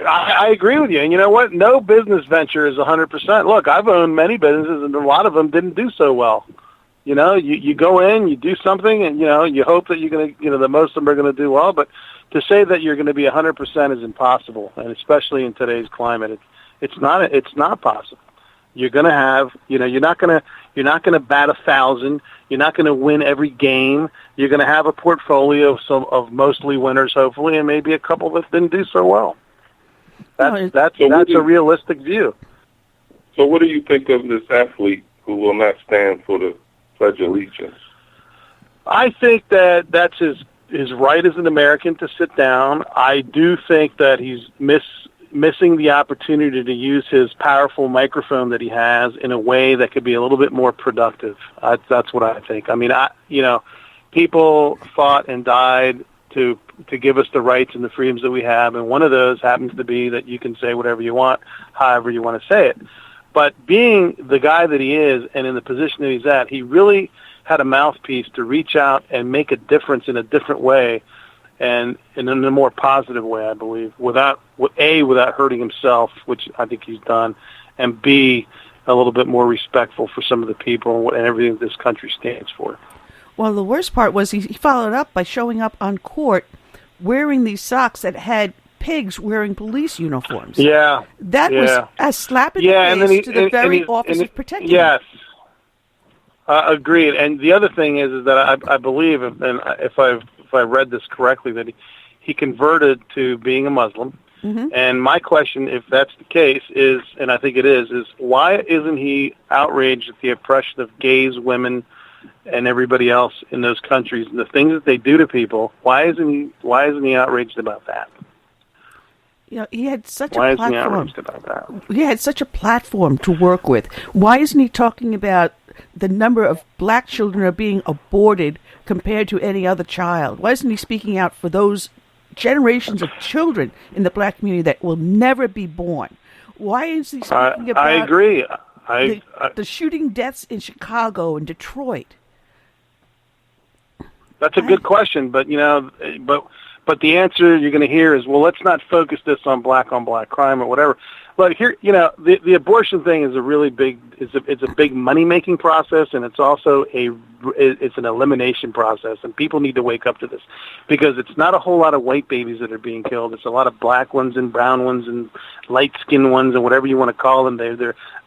I agree with you. And you know what? No business venture is 100%. Look, I've owned many businesses, and a lot of them didn't do so well. You know, you go in, you do something, and, you know, you hope that you're going to, you know, the most of them are going to do well. But to say that you're going to be 100% is impossible, and especially in today's climate, it's not possible. You're going to have, you know, you're not going to bat 1,000. You're not going to win every game. You're going to have a portfolio of mostly winners, hopefully, and maybe a couple that didn't do so well. That's a realistic view. So what do you think of this athlete who will not stand for the Pledge of Allegiance? I think that that's his right as an American to sit down. I do think that he's missing the opportunity to use his powerful microphone that he has in a way that could be a little bit more productive. That's what I think. I mean, people fought and died to give us the rights and the freedoms that we have, and one of those happens to be that you can say whatever you want, however you want to say it. But being the guy that he is and in the position that he's at, he really had a mouthpiece to reach out and make a difference in a different way, and in a more positive way, I believe, without hurting himself, which I think he's done, and B, a little bit more respectful for some of the people and everything this country stands for. Well, the worst part was he followed up by showing up on court wearing these socks that had pigs wearing police uniforms. Yeah. That was a slap in the face to the very officers protecting him. Yes. Agreed. And the other thing is that I believe, and if I read this correctly, that he converted to being a Muslim. Mm-hmm. And my question, if that's the case, is, and I think it is why isn't he outraged at the oppression of gays, women, and everybody else in those countries and the things that they do to people? Why isn't he outraged about that? You know, he had such Why a isn't he platform. outraged about that? He had such a platform to work with. Why isn't he talking about the number of black children are being aborted compared to any other child? Why isn't he speaking out for those generations of children in the black community that will never be born? Why is he speaking about... I agree. The shooting deaths in Chicago and Detroit? That's a good question, but but the answer you're going to hear is, well, let's not focus this on black crime or whatever. But here, the abortion thing is a really big, it's a big money making process, and it's also it's an elimination process, and people need to wake up to this, because it's not a whole lot of white babies that are being killed. It's a lot of black ones and brown ones and light skinned ones and whatever you want to call them.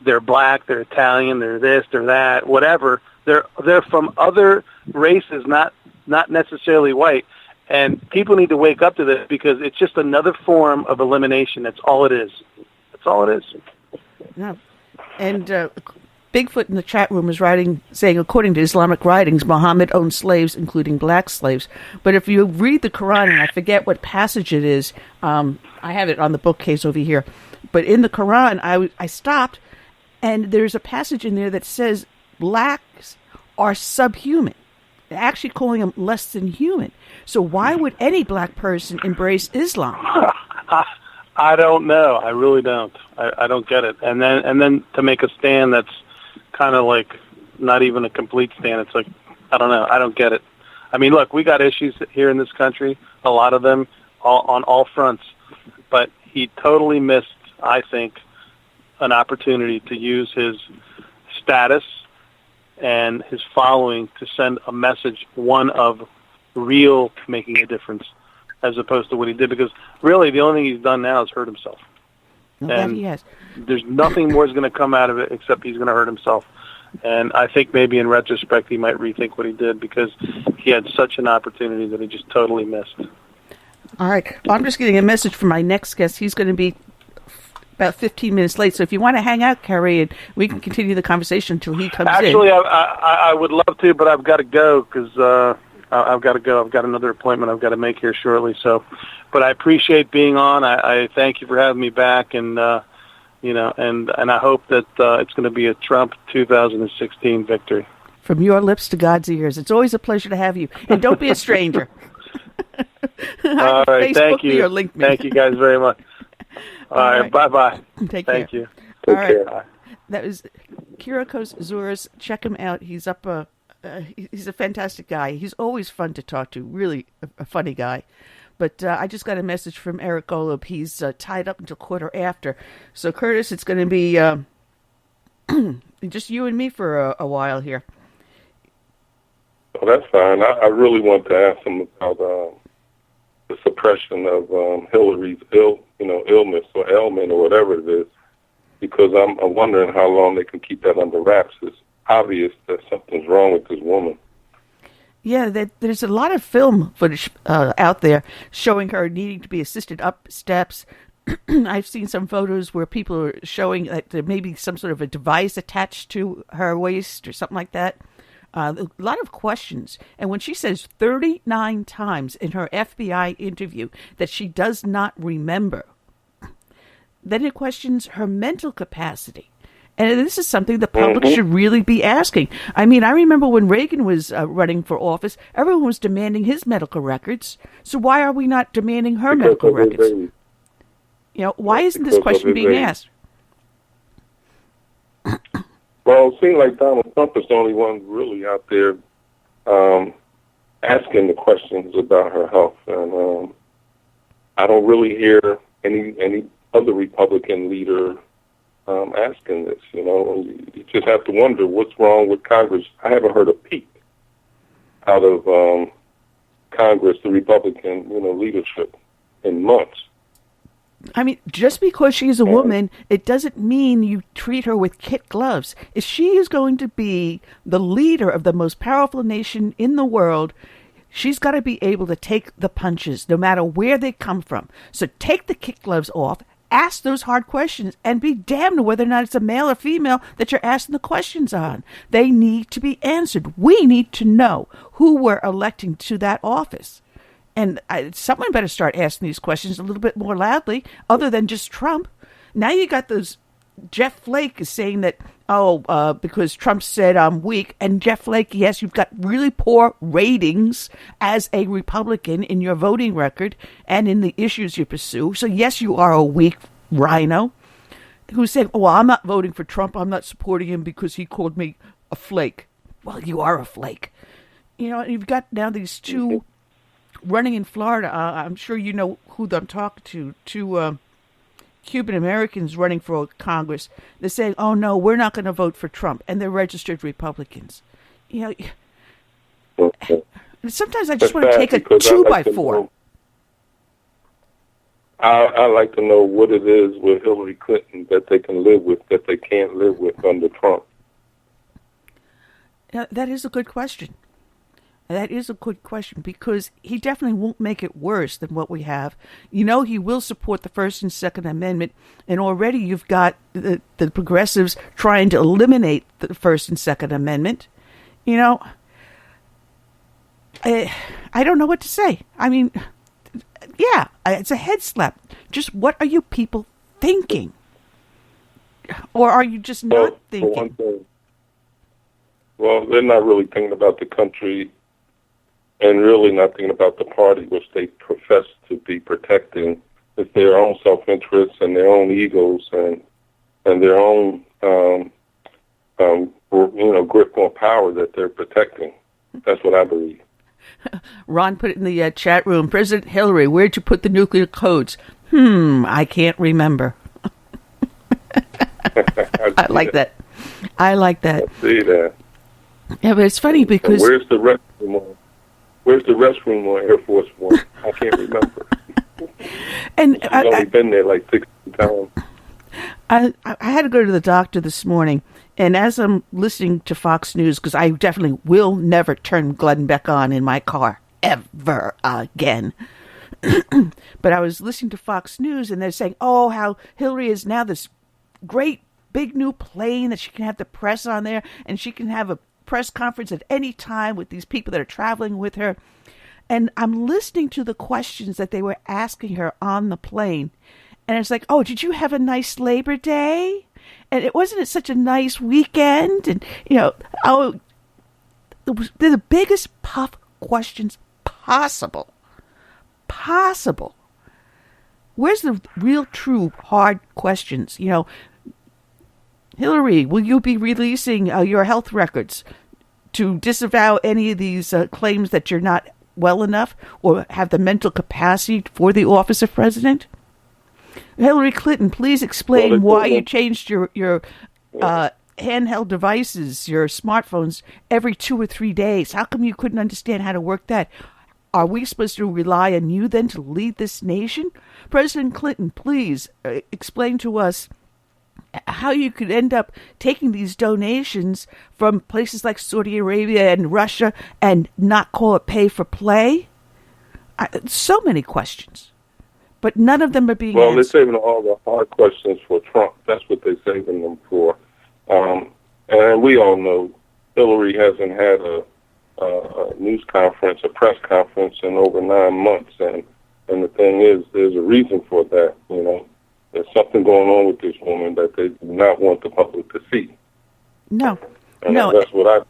They're black, they're Italian, they're this, they're that, whatever. They're from other races, not necessarily white. And people need to wake up to this, because it's just another form of elimination. That's all it is. That's all it is. No. And Bigfoot in the chat room is saying, according to Islamic writings, Muhammad owned slaves, including black slaves. But if you read the Quran, and I forget what passage it is, I have it on the bookcase over here. But in the Quran, I stopped, and there's a passage in there that says blacks are subhuman. They're actually calling them less than human. So why would any black person embrace Islam? I don't know. I really don't. I don't get it. And then to make a stand that's kind of like not even a complete stand. It's like, I don't know. I don't get it. I mean, look, we got issues here in this country, a lot of them on all fronts. But he totally missed, I think, an opportunity to use his status and his following to send a message, one of real making a difference, as opposed to what he did. Because really, the only thing he's done now is hurt himself. And he has. There's nothing more is going to come out of it except he's going to hurt himself. And I think maybe in retrospect he might rethink what he did, because he had such an opportunity that he just totally missed. All right. Well, I'm just getting a message from my next guest. He's going to be about 15 minutes late. So if you want to hang out, Kerry, and we can continue the conversation until he comes in. Actually, I would love to, but I've got to go, because I've got to go. I've got another appointment I've got to make here shortly. So, but I appreciate being on. I thank you for having me back, and and I hope that it's going to be a Trump 2016 victory. From your lips to God's ears. It's always a pleasure to have you, and don't be a stranger. All right, thank you. Or link me. Thank you guys very much. All right, bye-bye. Take care. Thank you. All right. Bye. That was Kereakos Zuras. Check him out. He's he's a fantastic guy. He's always fun to talk to. Really a funny guy. But I just got a message from Eric Golub. He's tied up until quarter after. So, Curtis, it's going to be just you and me for a while here. Oh, that's fine. I really want to ask him about the suppression of Hillary's illness or ailment or whatever it is, because I'm wondering how long they can keep that under wraps. It's obvious that something's wrong with this woman. Yeah, there's a lot of film footage out there showing her needing to be assisted up steps. I've seen some photos where people are showing that there may be some sort of a device attached to her waist or something like that. A lot of questions. And when she says 39 times in her FBI interview that she does not remember, then it questions her mental capacity. And this is something the public should really be asking. I mean, I remember when Reagan was running for office, everyone was demanding his medical records. So why are we not demanding her medical records? Why isn't this question being asked? Well, it seems like Donald Trump is the only one really out there asking the questions about her health. And I don't really hear any other Republican leader asking this. You just have to wonder what's wrong with Congress. I haven't heard a peep out of Congress, the Republican leadership, in months. I mean, just because she's a woman, it doesn't mean you treat her with kid gloves. If she is going to be the leader of the most powerful nation in the world, she's got to be able to take the punches, no matter where they come from. So take the kid gloves off, ask those hard questions, and be damned whether or not it's a male or female that you're asking the questions on. They need to be answered. We need to know who we're electing to that office. And someone better start asking these questions a little bit more loudly, other than just Trump. Now you got those. Jeff Flake is saying that, because Trump said I'm weak. And Jeff Flake, yes, you've got really poor ratings as a Republican in your voting record and in the issues you pursue. So, yes, you are a weak rhino who said, I'm not voting for Trump. I'm not supporting him because he called me a flake. Well, you are a flake. You've got now these two running in Florida. I'm sure you know who I'm talking to. Two Cuban Americans running for Congress. They're saying, "Oh no, we're not going to vote for Trump," and they're registered Republicans. Sometimes I just want to take a 2x4. I like to know what it is with Hillary Clinton that they can live with that they can't live with under Trump. That is a good question. That is a good question, because he definitely won't make it worse than what we have. He will support the First and Second Amendment, and already you've got the progressives trying to eliminate the First and Second Amendment. I don't know what to say. I mean, yeah, it's a head slap. Just what are you people thinking? Or are you just not thinking? For one thing, they're not really thinking about the country and really not thinking about the party which they profess to be protecting. It's their own self-interest and their own egos and their own grip on power that they're protecting. That's what I believe. Ron put it in the chat room. President Hillary, where'd you put the nuclear codes? I can't remember. I like that. I like that. I see that. Yeah, but it's funny because... And where's the restroom on Air Force One? I can't remember. And I've only been there like 60 times. I had to go to the doctor this morning, and as I'm listening to Fox News, because I definitely will never turn Glenn Beck on in my car ever again. But I was listening to Fox News, and they're saying, how Hillary is now this great big new plane that she can have the press on there, and she can have a press conference at any time with these people that are traveling with her. And I'm listening to the questions that they were asking her on the plane. And it's like, did you have a nice Labor Day? And wasn't it such a nice weekend? And, they're the biggest puff questions possible. Where's the real, true, hard questions? Hillary, will you be releasing your health records to disavow any of these claims that you're not well enough or have the mental capacity for the office of president? Hillary Clinton, please explain why you changed your handheld devices, your smartphones, every 2 or 3 days. How come you couldn't understand how to work that? Are we supposed to rely on you then to lead this nation? President Clinton, please explain to us how you could end up taking these donations from places like Saudi Arabia and Russia and not call it pay for play. So many questions, but none of them are being answered. They're saving all the hard questions for Trump. That's what they're saving them for. And we all know Hillary hasn't had a news conference, a press conference in over 9 months. And the thing is, there's a reason for that, you know. There's something going on with this woman that they do not want the public to see. No. That's what I...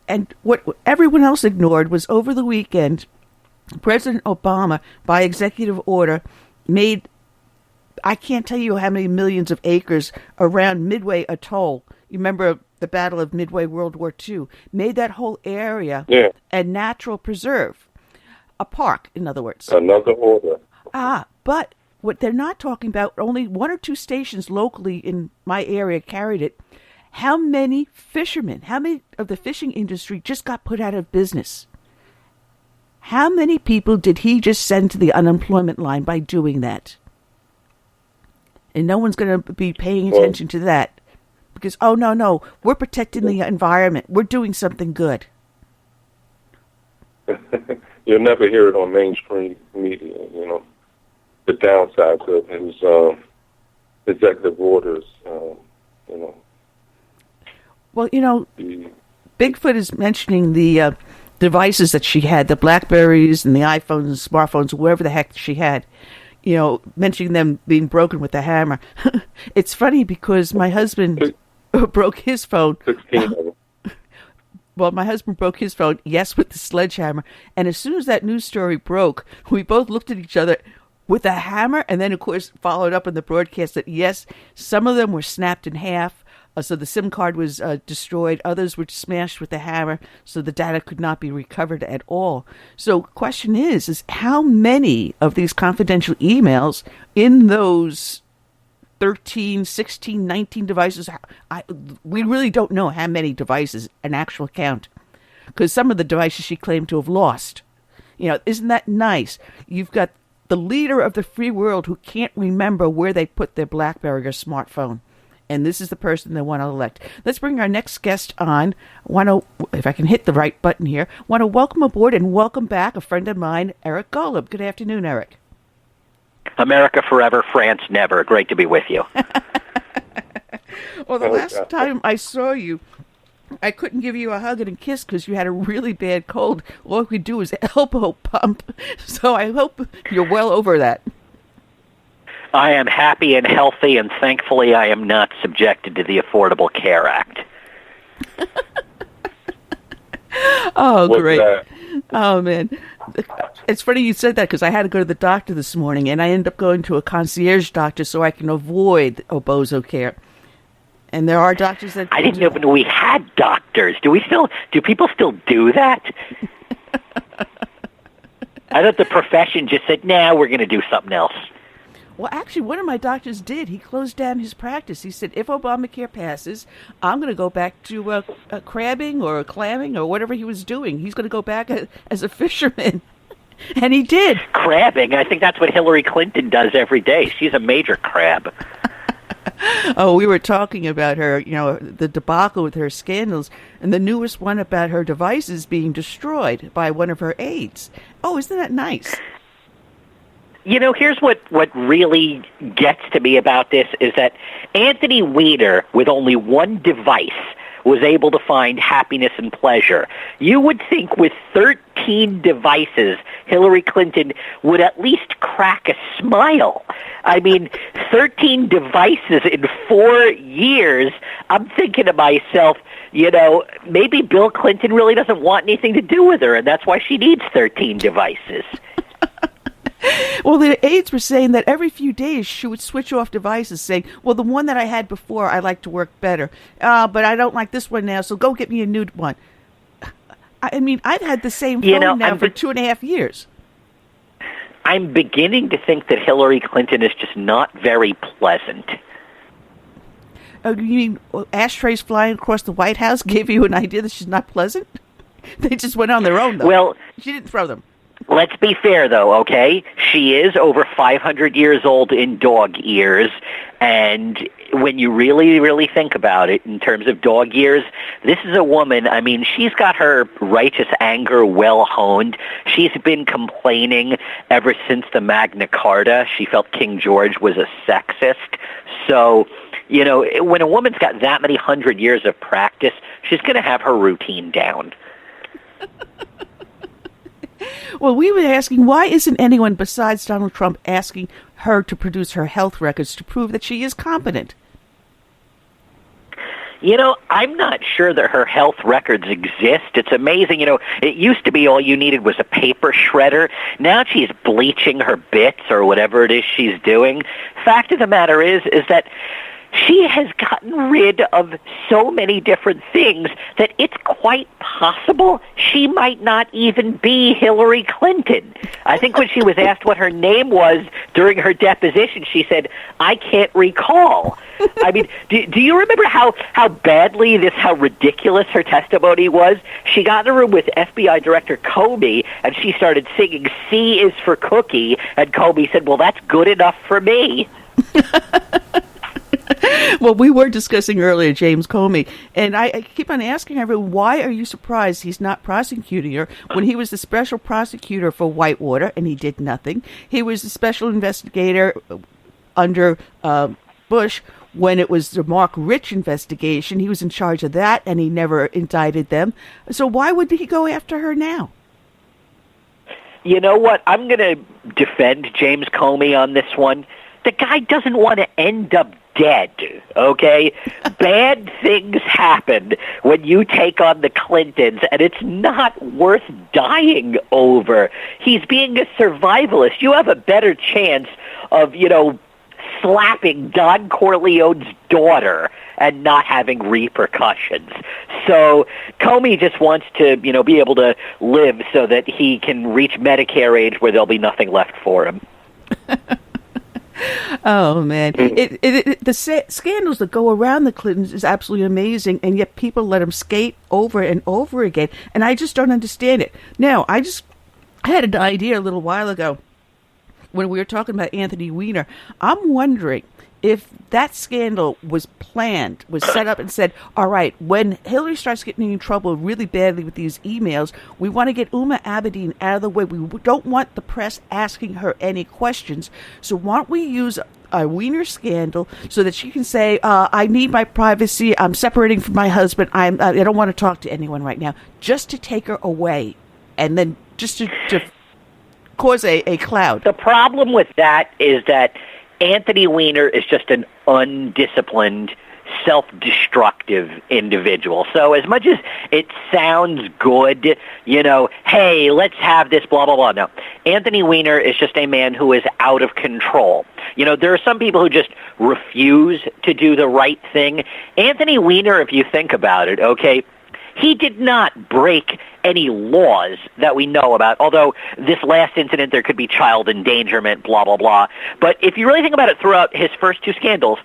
And what everyone else ignored was over the weekend, President Obama, by executive order, made, I can't tell you how many millions of acres around Midway Atoll. You remember the Battle of Midway, World War II, made that whole area a natural preserve, a park, in other words. Another order. But what they're not talking about, only 1 or 2 stations locally in my area carried it. How many fishermen, how many of the fishing industry just got put out of business? How many people did he just send to the unemployment line by doing that? And no one's going to be paying attention to that. Because, no, we're protecting the environment. We're doing something good. You'll never hear it on mainstream media, you know. The downsides of his executive orders, you know. Well, you know, Bigfoot is mentioning the devices that she had, the Blackberries and the iPhones and smartphones, whatever the heck she had, you know, mentioning them being broken with a hammer. It's funny because my husband broke his phone. 16 of them. Well, my husband broke his phone, yes, with the sledgehammer. And as soon as that news story broke, we both looked at each other with a hammer, and then, of course, followed up on the broadcast that, yes, some of them were snapped in half, so the SIM card was destroyed. Others were smashed with a hammer, so the data could not be recovered at all. So question is how many of these confidential emails in those 13, 16, 19 devices, we really don't know how many devices, an actual count, because some of the devices she claimed to have lost. You know, isn't that nice? You've got the leader of the free world who can't remember where they put their BlackBerry or smartphone. And this is the person they want to elect. Let's bring our next guest on. If I can hit the right button here, want to welcome aboard and welcome back a friend of mine, Eric Golub. Good afternoon, Eric. America forever, France never. Great to be with you. Well, the last time I saw you, I couldn't give you a hug and a kiss because you had a really bad cold. All we could do was elbow pump. So I hope you're well over that. I am happy and healthy, and thankfully I am not subjected to the Affordable Care Act. Oh, great. Oh, man. It's funny you said that because I had to go to the doctor this morning, and I ended up going to a concierge doctor so I can avoid Obozo care. And there are doctors that... I didn't know we had doctors. Do people still do that? I thought the profession just said, nah, we're going to do something else. Well, actually, one of my doctors did. He closed down his practice. He said, if Obamacare passes, I'm going to go back to crabbing or clamming or whatever he was doing. He's going to go back as a fisherman. And he did. Crabbing? I think that's what Hillary Clinton does every day. She's a major crab. Oh, we were talking about her, you know, the debacle with her scandals, and the newest one about her devices being destroyed by one of her aides. Oh, isn't that nice? You know, here's what really gets to me about this is that Anthony Weiner, with only one device, was able to find happiness and pleasure. You would think with 13 devices, Hillary Clinton would at least crack a smile. I mean, 13 devices in 4 years, I'm thinking to myself, you know, maybe Bill Clinton really doesn't want anything to do with her, and that's why she needs 13 devices. Well, the aides were saying that every few days she would switch off devices, saying, well, the one that I had before, I like to work better. But I don't like this one now, so go get me a new one. I mean, I've had the same phone now for 2.5 years. I'm beginning to think that Hillary Clinton is just not very pleasant. Oh, you mean ashtrays flying across the White House gave you an idea that she's not pleasant? They just went on their own, though. Well, she didn't throw them. Let's be fair, though, okay? She is over 500 years old in dog years, and when you really, really think about it in terms of dog years, this is a woman, I mean, she's got her righteous anger well honed. She's been complaining ever since the Magna Carta. She felt King George was a sexist. So, you know, when a woman's got that many 100 years of practice, she's going to have her routine down. Well, we were asking, why isn't anyone besides Donald Trump asking her to produce her health records to prove that she is competent? You know, I'm not sure that her health records exist. It's amazing. You know, it used to be all you needed was a paper shredder. Now she's bleaching her bits or whatever it is she's doing. Fact of the matter is that she has gotten rid of so many different things that it's quite possible she might not even be Hillary Clinton. I think when she was asked what her name was during her deposition, she said, "I can't recall." I mean, do you remember how ridiculous her testimony was? She got in a room with FBI Director Comey, and she started singing "C is for Cookie," and Comey said, "Well, that's good enough for me." Well, we were discussing earlier James Comey, and I keep on asking everyone, why are you surprised he's not prosecuting her when he was the special prosecutor for Whitewater and he did nothing? He was the special investigator under Bush when it was the Mark Rich investigation. He was in charge of that, and he never indicted them. So why would he go after her now? You know what? I'm going to defend James Comey on this one. The guy doesn't want to end up dead, okay? Bad things happen when you take on the Clintons, and it's not worth dying over. He's being a survivalist. You have a better chance of, you know, slapping Don Corleone's daughter and not having repercussions. So Comey just wants to, you know, be able to live so that he can reach Medicare age where there'll be nothing left for him. Oh, man. The scandals that go around the Clintons is absolutely amazing, and yet people let them skate over and over again, and I just don't understand it. Now, I had an idea a little while ago when we were talking about Anthony Weiner. I'm wondering if that scandal was planned, was set up and said, all right, when Hillary starts getting in trouble really badly with these emails, we want to get Uma Abedin out of the way. We don't want the press asking her any questions. So why don't we use a Weiner scandal so that she can say, I need my privacy. I'm separating from my husband. I don't want to talk to anyone right now. Just to take her away. And then just to cause a cloud. The problem with that is that Anthony Weiner is just an undisciplined, self-destructive individual. So as much as it sounds good, you know, hey, let's have this, blah, blah, blah. No, Anthony Weiner is just a man who is out of control. You know, there are some people who just refuse to do the right thing. Anthony Weiner, if you think about it, okay, he did not break any laws that we know about, although this last incident, there could be child endangerment, blah, blah, blah. But if you really think about it, throughout his first two scandals,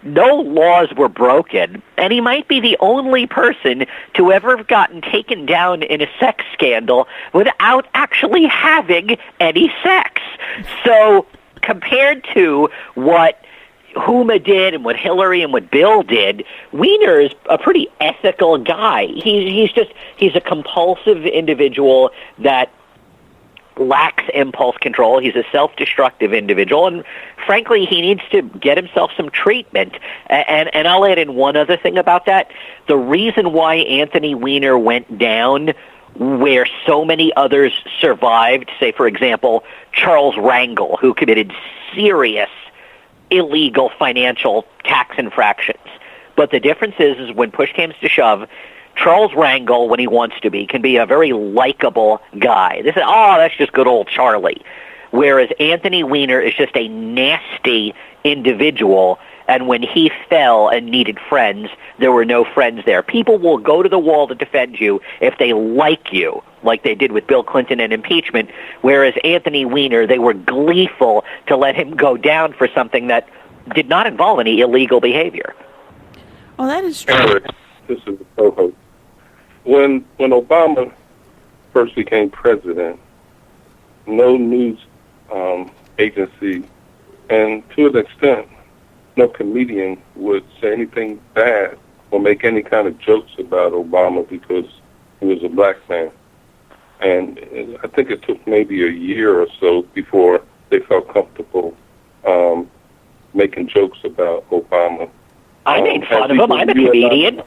no laws were broken, and he might be the only person to ever have gotten taken down in a sex scandal without actually having any sex. So compared to what Huma did and what Hillary and what Bill did, Weiner is a pretty ethical guy. He's a compulsive individual that lacks impulse control. He's a self-destructive individual, and frankly, he needs to get himself some treatment. And I'll add in one other thing about that. The reason why Anthony Weiner went down where so many others survived, say, for example, Charles Rangel, who committed serious illegal financial tax infractions. But the difference is when push comes to shove, Charles Rangel, when he wants to be, can be a very likable guy. They say, oh, that's just good old Charlie. Whereas Anthony Weiner is just a nasty individual, and when he fell and needed friends, there were no friends there. People will go to the wall to defend you if they like you, like they did with Bill Clinton and impeachment, whereas Anthony Weiner, they were gleeful to let him go down for something that did not involve any illegal behavior. Oh, that is true. Eric, this is the co-host. When Obama first became president, no news agency, and to an extent, no comedian would say anything bad or make any kind of jokes about Obama because he was a black man. And I think it took maybe a year or so before they felt comfortable making jokes about Obama. I made fun of him. I'm a comedian.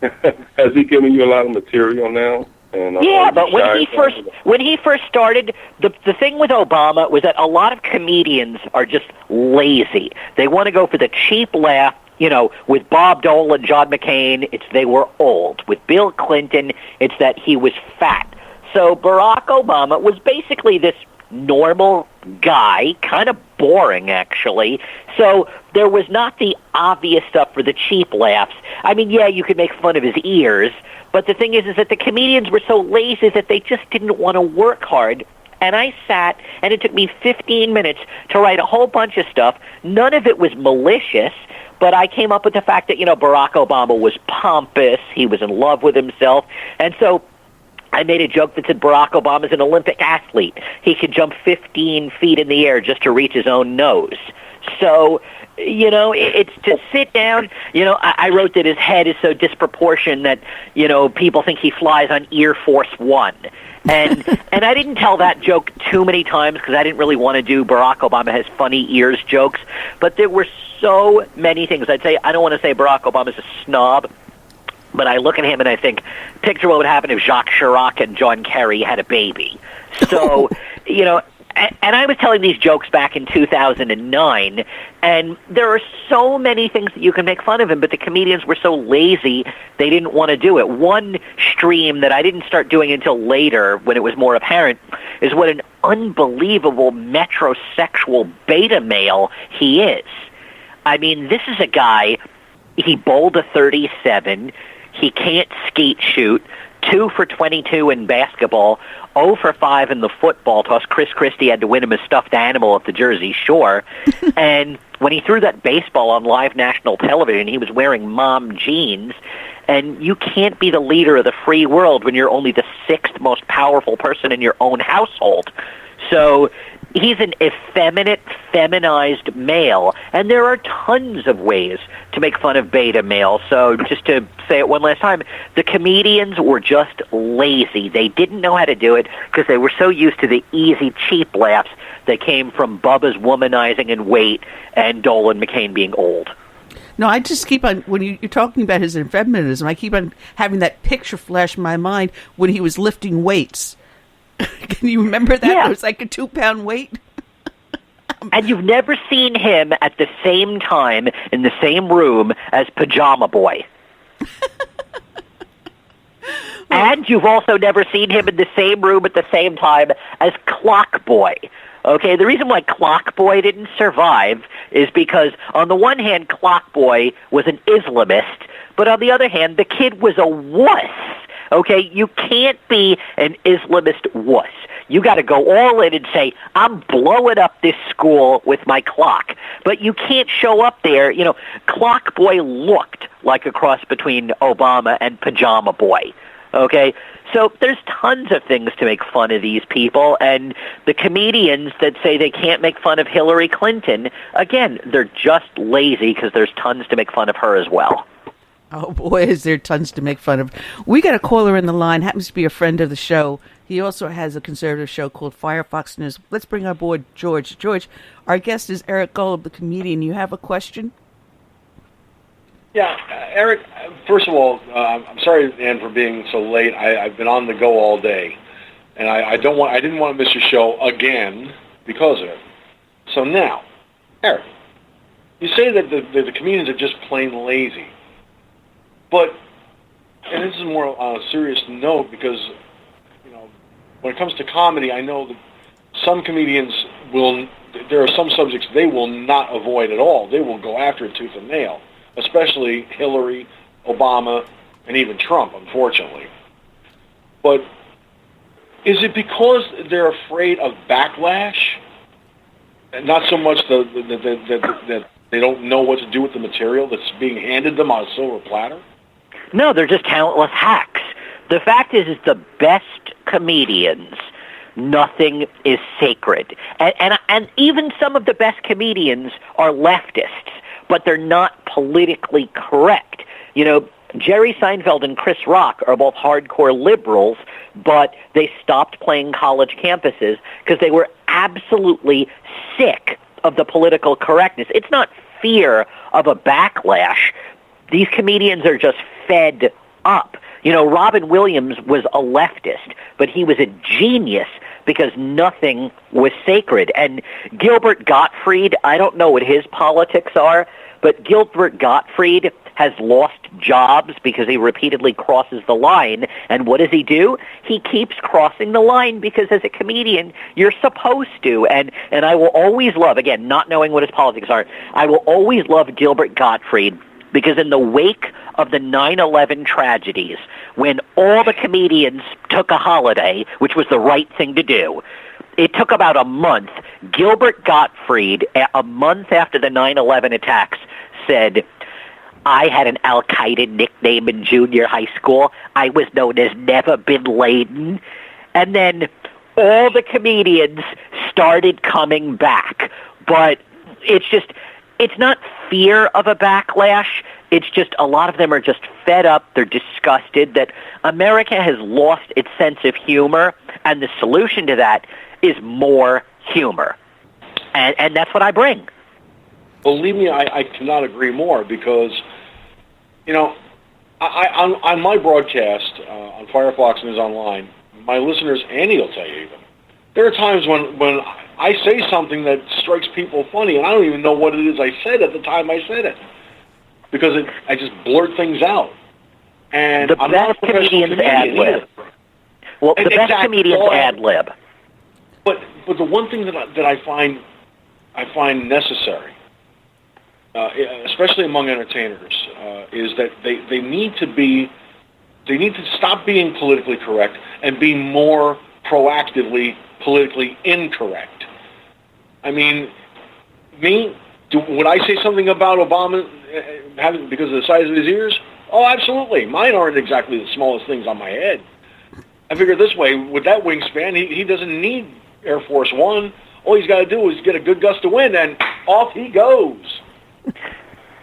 Has he given you a lot of material now? And, yeah, but when he first started, the thing with Obama was that a lot of comedians are just lazy. They want to go for the cheap laugh. You know, with Bob Dole and John McCain, it's they were old. With Bill Clinton, it's that he was fat. So Barack Obama was basically this normal guy, kind of boring, actually. So there was not the obvious stuff for the cheap laughs. I mean, yeah, you could make fun of his ears, but the thing is that the comedians were so lazy that they just didn't want to work hard. And I sat, and it took me 15 minutes to write a whole bunch of stuff. None of it was malicious, but I came up with the fact that, you know, Barack Obama was pompous, he was in love with himself, and so I made a joke that said Barack Obama's an Olympic athlete. He could jump 15 feet in the air just to reach his own nose. So, you know, it's to sit down. You know, I wrote that his head is so disproportionate that, you know, people think he flies on Air Force One. And I didn't tell that joke too many times because I didn't really want to do Barack Obama has funny ears jokes. But there were so many things. I'd say I don't want to say Barack Obama's a snob, but I look at him and I think, picture what would happen if Jacques Chirac and John Kerry had a baby. So, you know, and I was telling these jokes back in 2009, and there are so many things that you can make fun of him, but the comedians were so lazy, they didn't want to do it. One stream that I didn't start doing until later, when it was more apparent, is what an unbelievable metrosexual beta male he is. I mean, this is a guy, he bowled a 37, he can't skate shoot, 2 for 22 in basketball, 0 for 5 in the football toss. Chris Christie had to win him a stuffed animal at the Jersey Shore. And when he threw that baseball on live national television, he was wearing mom jeans. And you can't be the leader of the free world when you're only the 6th most powerful person in your own household. So he's an effeminate, feminized male, and there are tons of ways to make fun of beta male. So just to say it one last time, the comedians were just lazy. They didn't know how to do it because they were so used to the easy, cheap laughs that came from Bubba's womanizing and weight and Dole and McCain being old. No, I just keep on, when you're talking about his feminism, I keep on having that picture flash in my mind when he was lifting weights. Can you remember that? Yeah. It was like a 2-pound weight. And you've never seen him at the same time in the same room as Pajama Boy. And you've also never seen him in the same room at the same time as Clock Boy. Okay, the reason why Clock Boy didn't survive is because, on the one hand, Clock Boy was an Islamist, but on the other hand, the kid was a wuss. Okay, you can't be an Islamist wuss. You got to go all in and say, I'm blowing up this school with my clock. But you can't show up there. You know, Clock Boy looked like a cross between Obama and Pajama Boy. Okay, so there's tons of things to make fun of these people, and the comedians that say they can't make fun of Hillary Clinton, again, they're just lazy because there's tons to make fun of her as well. Oh, boy, is there tons to make fun of. We got a caller in the line, happens to be a friend of the show. He also has a conservative show called Firefox News. Let's bring on board George. George, our guest is Eric Golub, the comedian. You have a question? Yeah, Eric, first of all, I'm sorry, Ann, for being so late. I've been on the go all day, and I didn't want to miss your show again because of it. So now, Eric, you say that the comedians are just plain lazy. But, and this is more on a serious note because, you know, when it comes to comedy, I know that some comedians will there are some subjects they will not avoid at all. They will go after it tooth and nail, especially Hillary, Obama, and even Trump, unfortunately. But is it because they're afraid of backlash, and not so much that they don't know what to do with the material that's being handed them on a silver platter? No, they're just talentless hacks. The fact is the best comedians, nothing is sacred. And even some of the best comedians are leftists, but they're not politically correct. You know, Jerry Seinfeld and Chris Rock are both hardcore liberals, but they stopped playing college campuses because they were absolutely sick of the political correctness. It's not fear of a backlash. These comedians are just fed up. You know, Robin Williams was a leftist, but he was a genius because nothing was sacred. And Gilbert Gottfried, I don't know what his politics are, but Gilbert Gottfried has lost jobs because he repeatedly crosses the line. And what does he do? He keeps crossing the line because as a comedian, you're supposed to. And I will always love, again, not knowing what his politics are, I will always love Gilbert Gottfried because in the wake of the 9/11 tragedies, when all the comedians took a holiday, which was the right thing to do, it took about a month. Gilbert Gottfried, a month after the 9/11 attacks, said, I had an Al-Qaeda nickname in junior high school. I was known as Never Bin Laden. And then all the comedians started coming back. But it's not fear of a backlash. It's just a lot of them are just fed up. They're disgusted that America has lost its sense of humor, and the solution to that is more humor. And that's what I bring. Believe me, I cannot agree more because, you know, on my broadcast on Firefox News Online, my listeners, Annie will tell you even, there are times when I say something that strikes people funny, and I don't even know what it is I said at the time I said it because I just blurt things out. And the I'm best not a professional comedians comedian ad-lib. either. Well, the best comedians ad-lib. But the one thing that I find necessary, especially among entertainers, is that they need to stop being politically correct and be more proactively politically incorrect. I mean, would I say something about Obama having because of the size of his ears? Oh, absolutely. Mine aren't exactly the smallest things on my head. I figure this way, with that wingspan, he doesn't need Air Force One. All he's got to do is get a good gust of wind, and off he goes.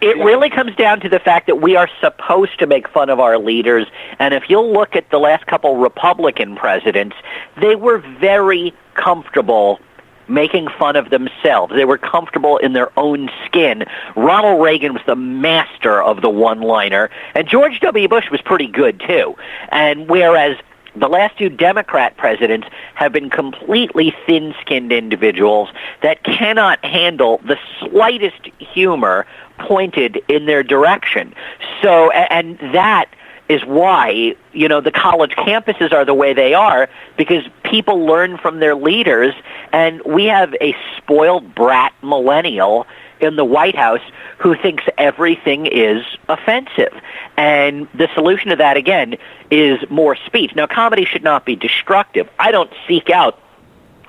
It really comes down to the fact that we are supposed to make fun of our leaders, and if you'll look at the last couple Republican presidents, they were very comfortable making fun of themselves. They were comfortable in their own skin. Ronald Reagan was the master of the one-liner, and George W. Bush was pretty good, too. And whereas the last two Democrat presidents have been completely thin-skinned individuals that cannot handle the slightest humor pointed in their direction. So, and that is why, you know, the college campuses are the way they are, because people learn from their leaders, and we have a spoiled brat millennial in the White House who thinks everything is offensive. And the solution to that, again, is more speech. Now, comedy should not be destructive. I don't seek out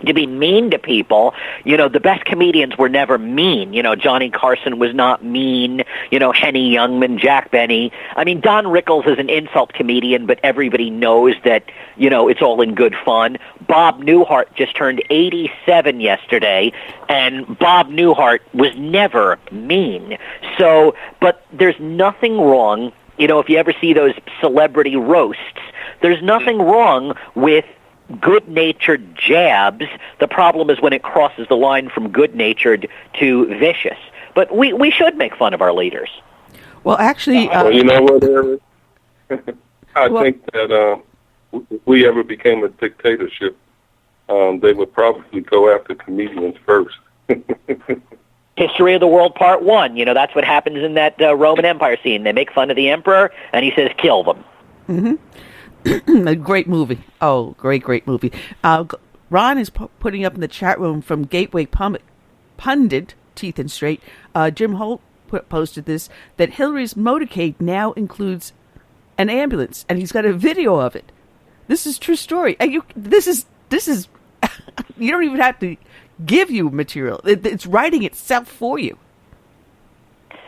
to be mean to people. You know, the best comedians were never mean. You know, Johnny Carson was not mean. You know, Henny Youngman, Jack Benny. I mean, Don Rickles is an insult comedian, but everybody knows that, you know, it's all in good fun. Bob Newhart just turned 87 yesterday, and Bob Newhart was never mean. So, but there's nothing wrong, you know, if you ever see those celebrity roasts, there's nothing wrong with good-natured jabs. The problem is when it crosses the line from good-natured to vicious. But we should make fun of our leaders. Well, actually... well, you know what, Eric? I think that if we ever became a dictatorship, they would probably go after comedians first. History of the World Part 1. You know, that's what happens in that Roman Empire scene. They make fun of the emperor, and he says, kill them. Mm-hmm. A great movie. Oh, great movie. Ron is putting up in the chat room from Gateway pundit, Teeth and Straight, Jim Holt posted this, that Hillary's motorcade now includes an ambulance, and he's got a video of it. This is true story. And this is you don't even have to give you material. It's writing itself for you.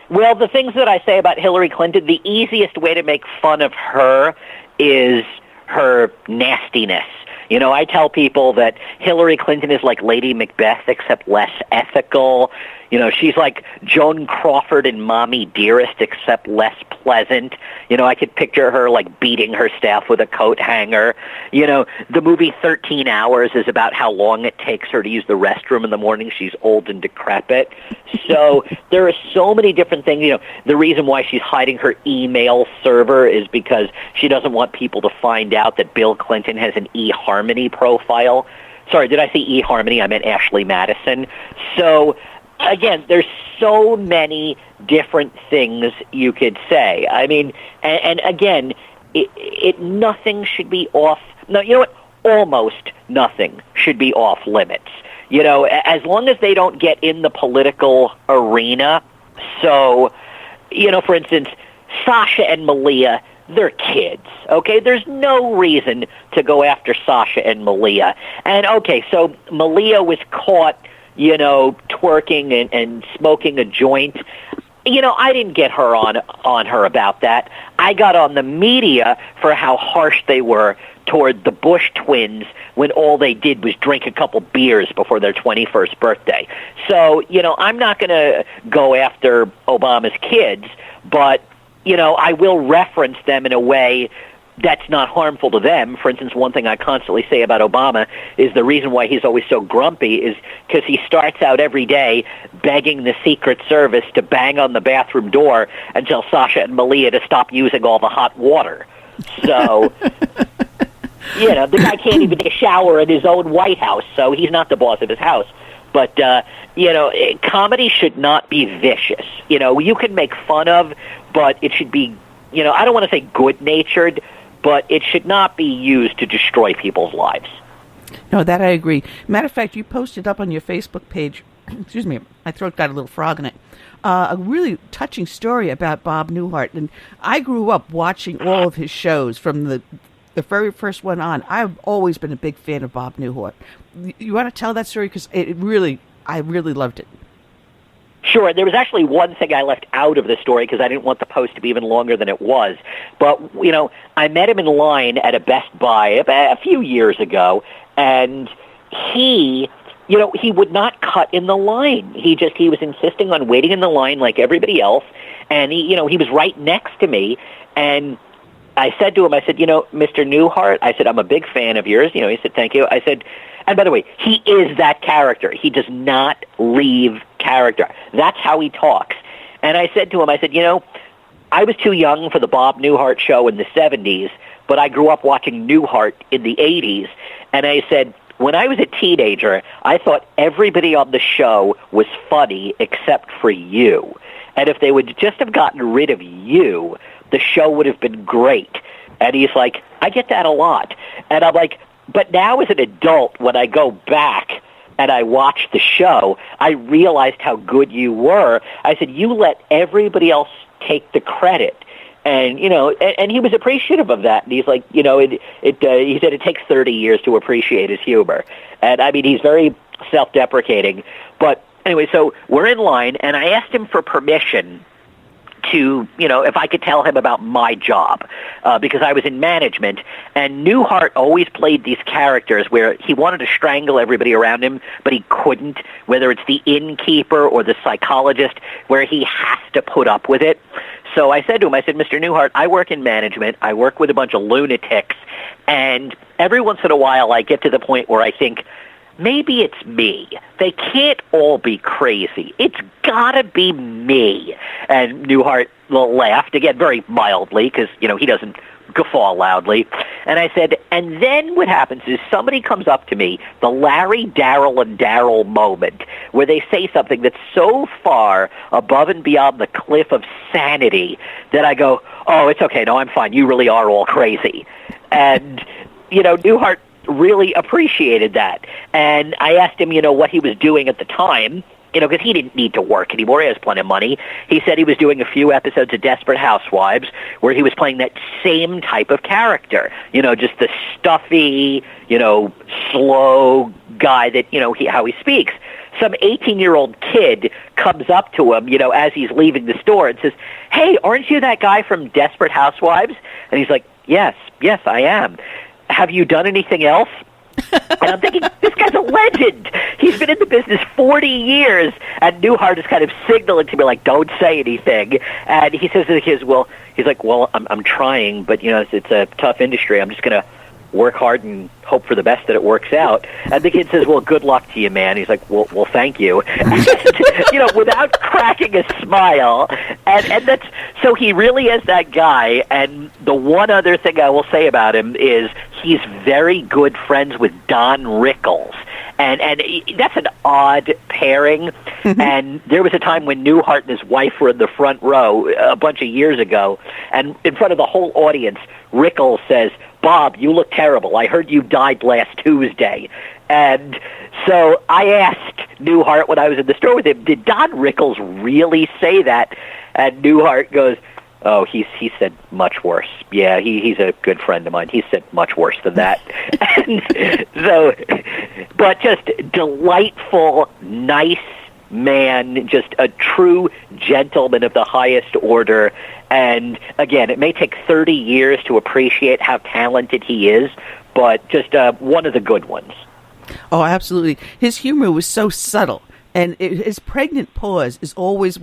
Well, the things that I say about Hillary Clinton, the easiest way to make fun of her is her nastiness. You know, I tell people that Hillary Clinton is like Lady Macbeth, except less ethical. You know, she's like Joan Crawford and Mommy Dearest, except less pleasant. You know, I could picture her like beating her staff with a coat hanger. You know, the movie 13 Hours is about how long it takes her to use the restroom in the morning. She's old and decrepit. So there are so many different things. You know, the reason why she's hiding her email server is because she doesn't want people to find out that Bill Clinton has an eHarmony profile. Sorry, did I say eHarmony? I meant Ashley Madison. So again, there's so many different things you could say. I mean, and again, nothing should be off. No, you know what? Almost nothing should be off limits. You know, as long as they don't get in the political arena. So, you know, for instance, Sasha and Malia, they're kids, okay? There's no reason to go after Sasha and Malia. And, okay, so Malia was caught, you know, twerking and smoking a joint. You know, I didn't get her on her about that. I got on the media for how harsh they were toward the Bush twins when all they did was drink a couple beers before their 21st birthday. So, you know, I'm not going to go after Obama's kids, but, you know, I will reference them in a way that's not harmful to them. For instance, one thing I constantly say about Obama is the reason why he's always so grumpy is because he starts out every day begging the Secret Service to bang on the bathroom door and tell Sasha and Malia to stop using all the hot water. So, you know, the guy can't even take a shower in his own White House, so he's not the boss of his house. But, you know, comedy should not be vicious. You know, you can make fun of, but it should be, you know, I don't want to say good-natured, but it should not be used to destroy people's lives. No, that I agree. Matter of fact, you posted up on your Facebook page, excuse me, my throat got a little frog in it, a really touching story about Bob Newhart. And I grew up watching all of his shows from the very first one on. I've always been a big fan of Bob Newhart. You want to tell that story? Because I really loved it. Sure. There was actually one thing I left out of the story because I didn't want the post to be even longer than it was. But, you know, I met him in line at a Best Buy a few years ago, and he, you know, he would not cut in the line. He was insisting on waiting in the line like everybody else, and he, you know, he was right next to me, and I said to him, I said, you know, Mr. Newhart, I said, I'm a big fan of yours. You know, he said, thank you. I said, and by the way, he is that character. He does not leave character. That's how he talks. And I said to him, I said, you know, I was too young for the Bob Newhart show in the 70s, but I grew up watching Newhart in the 80s. And I said, when I was a teenager, I thought everybody on the show was funny except for you. And if they would just have gotten rid of you, the show would have been great. And he's like, I get that a lot. And I'm like, but now as an adult, when I go back and I watch the show, I realized how good you were. I said, you let everybody else take the credit. And, you know, and he was appreciative of that. And he's like, you know, he said it takes 30 years to appreciate his humor. And, I mean, he's very self-deprecating. But anyway, so we're in line, and I asked him for permission to, you know, if I could tell him about my job, because I was in management, and Newhart always played these characters where he wanted to strangle everybody around him, but he couldn't, whether it's the innkeeper or the psychologist, where he has to put up with it. So I said to him, I said, Mr. Newhart, I work in management, I work with a bunch of lunatics, and every once in a while I get to the point where I think, maybe it's me. They can't all be crazy. It's gotta be me. And Newhart laughed, again, very mildly, because, you know, he doesn't guffaw loudly. And I said, and then what happens is somebody comes up to me, the Larry, Darryl, and Darryl moment, where they say something that's so far above and beyond the cliff of sanity that I go, oh, it's okay, no, I'm fine. You really are all crazy. And, you know, Newhart really appreciated that. And I asked him, you know, what he was doing at the time, because he didn't need to work anymore. He has plenty of money. He said he was doing a few episodes of Desperate Housewives where he was playing that same type of character, just the stuffy, slow guy that, how he speaks. Some 18-year-old kid comes up to him, as he's leaving the store and says, "Hey, aren't you that guy from Desperate Housewives?" And he's like, yes, I am. Have you done anything else? And I'm thinking, this guy's a legend. He's been in the business 40 years, and Newhart is kind of signaling to me, like, don't say anything. And he says to the kids, I'm trying, but, it's a tough industry. I'm just going to work hard and hope for the best that it works out. And the kid says, well, good luck to you, man. He's like, well, thank you. And, without cracking a smile. And that's, so he really is that guy. And the one other thing I will say about him is he's very good friends with Don Rickles. And that's an odd pairing. Mm-hmm. And there was a time when Newhart and his wife were in the front row a bunch of years ago. And in front of the whole audience, Rickles says, "Bob, you look terrible. I heard you died last Tuesday." And so I asked Newhart when I was in the store with him, did Don Rickles really say that? And Newhart goes, "Oh, he said much worse. Yeah, he's a good friend of mine. He said much worse than that." And so, but just delightful, nice man, just a true gentleman of the highest order. And again, it may take 30 years to appreciate how talented he is, but just one of the good ones. Oh, absolutely. His humor was so subtle. And his pregnant pause is always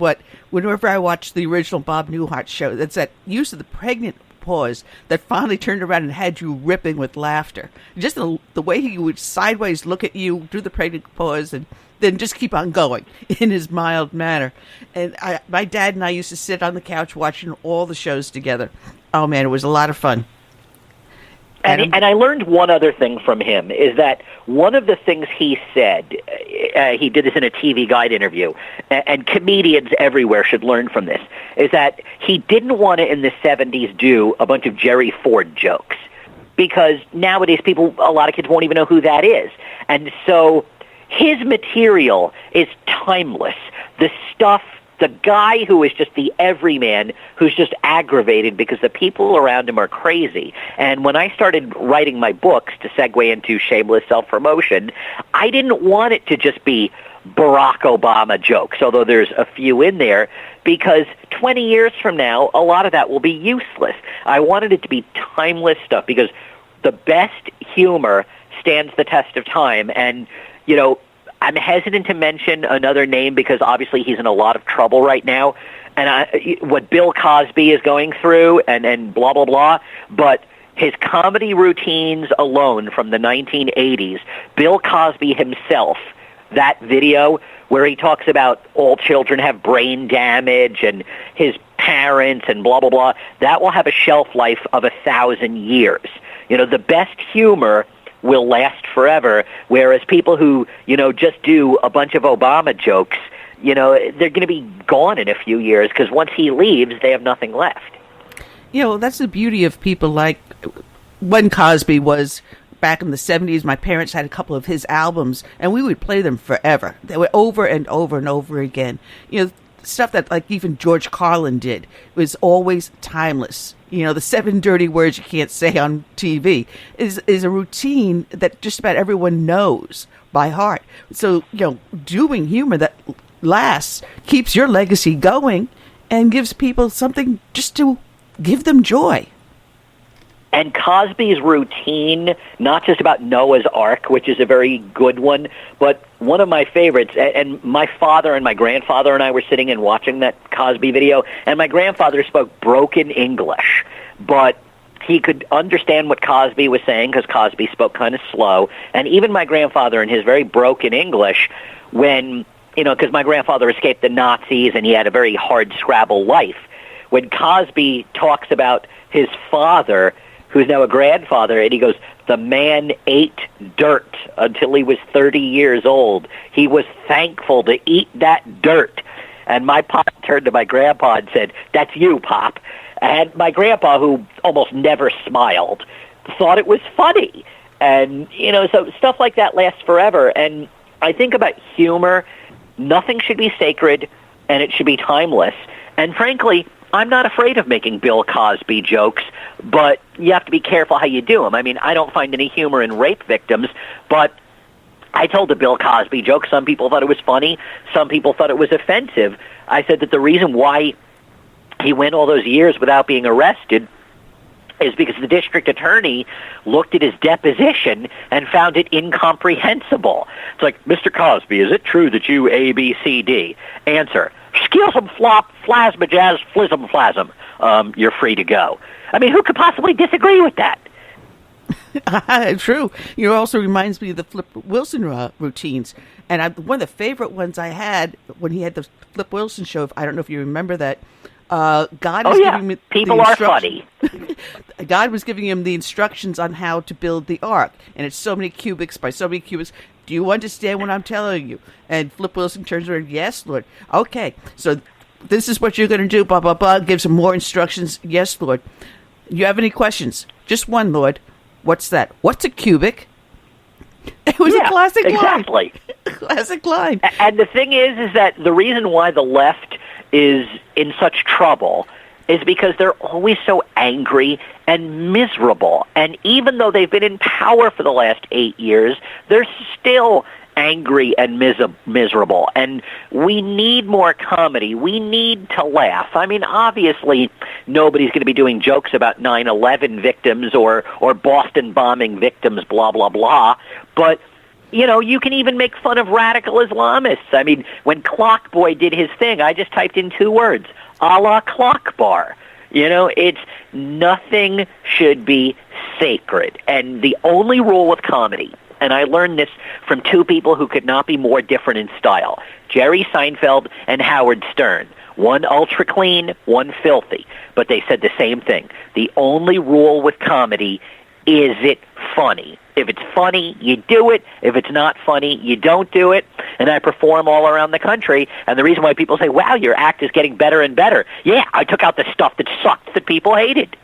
whenever I watch the original Bob Newhart show, that's that use of the pregnant pause that finally turned around and had you ripping with laughter. Just the way he would sideways look at you, do the pregnant pause, and then just keep on going in his mild manner. And my dad and I used to sit on the couch watching all the shows together. Oh, man, it was a lot of fun. And I learned one other thing from him, is that one of the things he said, he did this in a TV Guide interview, and comedians everywhere should learn from this, is that he didn't want to, in the 70s, do a bunch of Jerry Ford jokes, because nowadays a lot of kids won't even know who that is. And so his material is timeless. The guy who is just the everyman, who's just aggravated because the people around him are crazy. And when I started writing my books to segue into shameless self-promotion, I didn't want it to just be Barack Obama jokes, although there's a few in there, because 20 years from now, a lot of that will be useless. I wanted it to be timeless stuff, because the best humor stands the test of time. And, I'm hesitant to mention another name because obviously he's in a lot of trouble right now, and what Bill Cosby is going through and blah, blah, blah, but his comedy routines alone from the 1980s, Bill Cosby himself, that video where he talks about all children have brain damage and his parents and blah, blah, blah, that will have a shelf life of 1,000 years. The best humor will last forever, whereas people who, just do a bunch of Obama jokes, they're going to be gone in a few years, because once he leaves, they have nothing left. That's the beauty of people like when Cosby was back in the 70s. My parents had a couple of his albums, and we would play them forever. They were over and over and over again. Stuff that like even George Carlin did was always timeless. The 7 dirty words you can't say on TV is a routine that just about everyone knows by heart. So, doing humor that lasts keeps your legacy going and gives people something just to give them joy. And Cosby's routine, not just about Noah's Ark, which is a very good one, but one of my favorites, and my father and my grandfather and I were sitting and watching that Cosby video, and my grandfather spoke broken English, but he could understand what Cosby was saying because Cosby spoke kind of slow. And even my grandfather in his very broken English, when, because my grandfather escaped the Nazis and he had a very hard scrabble life, when Cosby talks about his father, who's now a grandfather, and he goes, the man ate dirt until he was 30 years old. He was thankful to eat that dirt. And my pop turned to my grandpa and said, that's you, Pop. And my grandpa, who almost never smiled, thought it was funny. And, so stuff like that lasts forever. And I think about humor nothing should be sacred, and it should be timeless. And frankly, I'm not afraid of making Bill Cosby jokes, but you have to be careful how you do them. I mean, I don't find any humor in rape victims, but I told the Bill Cosby joke. Some people thought it was funny. Some people thought it was offensive. I said that the reason why he went all those years without being arrested is because the district attorney looked at his deposition and found it incomprehensible. It's like, Mr. Cosby, is it true that you A, B, C, D? Answer, skillsum flop, plasma jazz, flism flasm. You're free to go. I mean, who could possibly disagree with that? True. You know, it also reminds me of the Flip Wilson routines. And one of the favorite ones I had when he had the Flip Wilson show, I don't know if you remember that, God is giving me people are funny. God was giving him the instructions on how to build the ark, and it's so many cubics by so many cubics. Do you understand what I'm telling you? And Flip Wilson turns around, yes, Lord. Okay, so this is what you're going to do, blah, blah, blah, gives him more instructions. Yes, Lord. You have any questions? Just one, Lord. What's that? What's a cubic? It was a classic line. Exactly. Classic line. And the thing is that the reason why the left is in such trouble is because they're always so angry and miserable. And even though they've been in power for the last 8 years, they're still angry and miserable. And we need more comedy. We need to laugh. I mean, obviously, nobody's going to be doing jokes about 9/11 victims or Boston bombing victims, blah, blah, blah. But you know, you can even make fun of radical Islamists. I mean, when Clock Boy did his thing, I just typed in 2 words, a la Clock Bar. You know, it's nothing should be sacred. And the only rule with comedy, and I learned this from 2 people who could not be more different in style, Jerry Seinfeld and Howard Stern. One ultra clean, one filthy. But they said the same thing. The only rule with comedy is it funny. If it's funny, you do it. If it's not funny, you don't do it. And I perform all around the country. And the reason why people say, wow, your act is getting better and better. Yeah, I took out the stuff that sucked that people hated.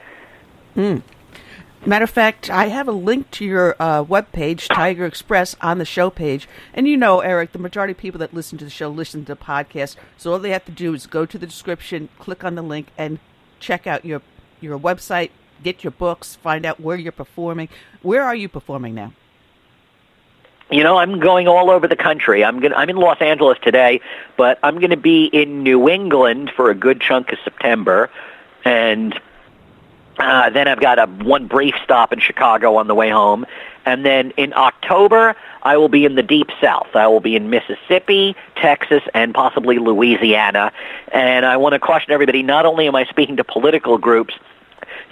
Matter of fact, I have a link to your webpage, Tiger Express, on the show page. And you know, Eric, the majority of people that listen to the show listen to the podcast. So all they have to do is go to the description, click on the link, and check out your website. Get your books, find out where you're performing. Where are you performing now? You know, I'm going all over the country. I'm in Los Angeles today, but I'm going to be in New England for a good chunk of September, and then I've got one brief stop in Chicago on the way home, and then in October I will be in the Deep South. I will be in Mississippi, Texas, and possibly Louisiana. And I want to caution everybody: not only am I speaking to political groups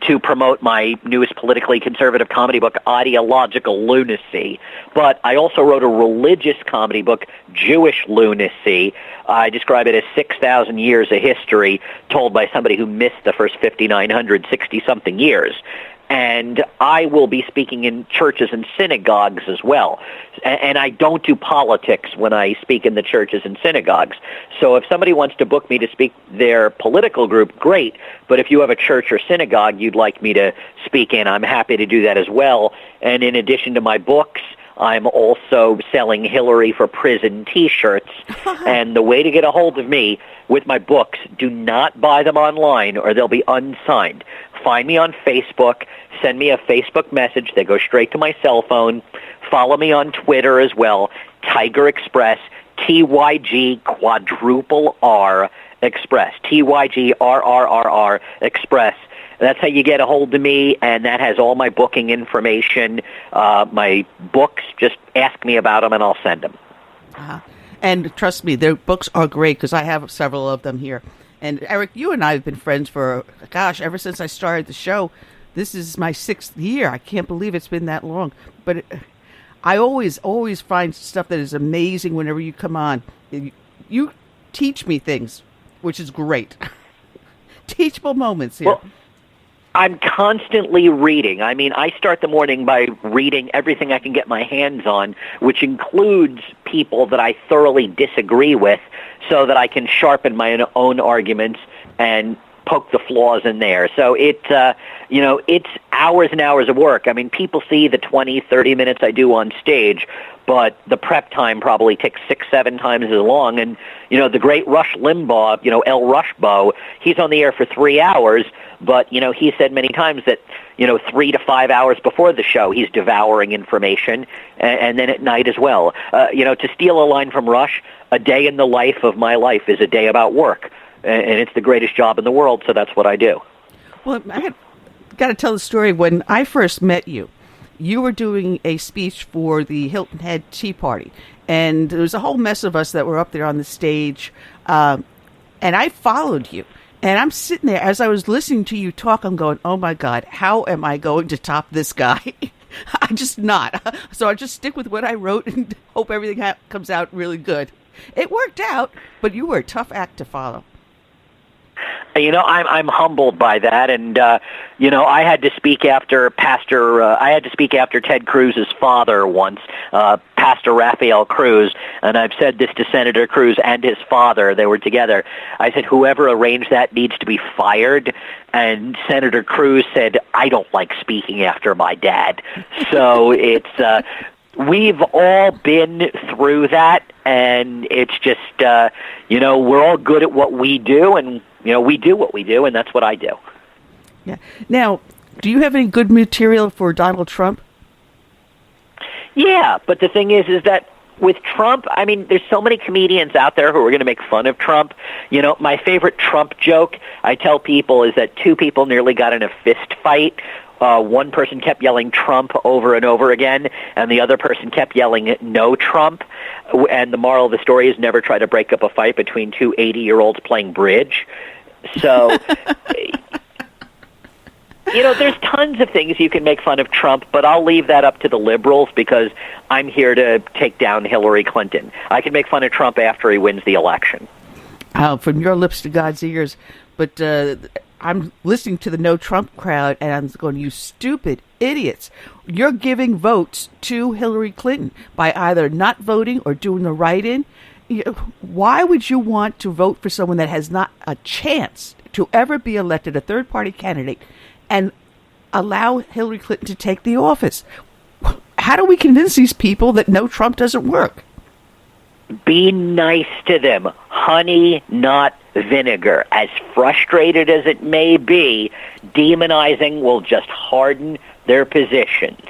to promote my newest politically conservative comedy book, Ideological Lunacy, but I also wrote a religious comedy book, Jewish Lunacy. I describe it as 6,000 years of history told by somebody who missed the first 5,960-something years. And I will be speaking in churches and synagogues as well. And I don't do politics when I speak in the churches and synagogues. So if somebody wants to book me to speak their political group, great. But if you have a church or synagogue you'd like me to speak in, I'm happy to do that as well. And in addition to my books, I'm also selling Hillary for Prison T-shirts. And the way to get a hold of me with my books, do not buy them online or they'll be unsigned. Find me on Facebook, send me a Facebook message. They go straight to my cell phone. Follow me on Twitter as well, Tiger Express, TYG quadruple R Express, TYGRRRR Express. That's how you get a hold of me, and that has all my booking information. My books, just ask me about them, and I'll send them. And trust me, their books are great, because I have several of them here. And Eric, you and I have been friends for, ever since I started the show. This is my 6th year. I can't believe it's been that long. But I always find stuff that is amazing whenever you come on. You teach me things, which is great. Teachable moments here. Well, I'm constantly reading. I mean, I start the morning by reading everything I can get my hands on, which includes people that I thoroughly disagree with, so that I can sharpen my own arguments and poke the flaws in there. So it's hours and hours of work. I mean, people see the 20, 30 minutes I do on stage, but the prep time probably takes 6, 7 times as long. And, the great Rush Limbaugh, El Rushbo, he's on the air for 3 hours, but, he said many times that, 3 to 5 hours before the show, he's devouring information, and then at night as well. To steal a line from Rush, a day in the life of my life is a day about work, and it's the greatest job in the world, so that's what I do. Well, I got to tell the story. When I first met you, you were doing a speech for the Hilton Head Tea Party, and there was a whole mess of us that were up there on the stage, and I followed you. And I'm sitting there, as I was listening to you talk, I'm going, oh, my God, how am I going to top this guy? I'm just not. So I just stick with what I wrote and hope everything comes out really good. It worked out, but you were a tough act to follow. I'm humbled by that, and I had to speak after Ted Cruz's father once, Pastor Rafael Cruz, and I've said this to Senator Cruz and his father. They were together. I said, whoever arranged that needs to be fired, and Senator Cruz said, I don't like speaking after my dad. So it's we've all been through that, and it's just we're all good at what we do, and we do what we do, and that's what I do. Yeah. Now, do you have any good material for Donald Trump? Yeah, but the thing is that with Trump, I mean, there's so many comedians out there who are going to make fun of Trump. My favorite Trump joke I tell people is that 2 people nearly got in a fist fight. One person kept yelling Trump over and over again, and the other person kept yelling no Trump. And the moral of the story is never try to break up a fight between 2 80-year-olds playing bridge. So, there's tons of things you can make fun of Trump, but I'll leave that up to the liberals because I'm here to take down Hillary Clinton. I can make fun of Trump after he wins the election. From your lips to God's ears. But I'm listening to the no Trump crowd, and I'm going, you stupid idiots. You're giving votes to Hillary Clinton by either not voting or doing the write-in. Why would you want to vote for someone that has not a chance to ever be elected, a third-party candidate, and allow Hillary Clinton to take the office? How do we convince these people that no Trump doesn't work? Be nice to them. Honey, not vinegar. As frustrated as it may be, demonizing will just harden their positions.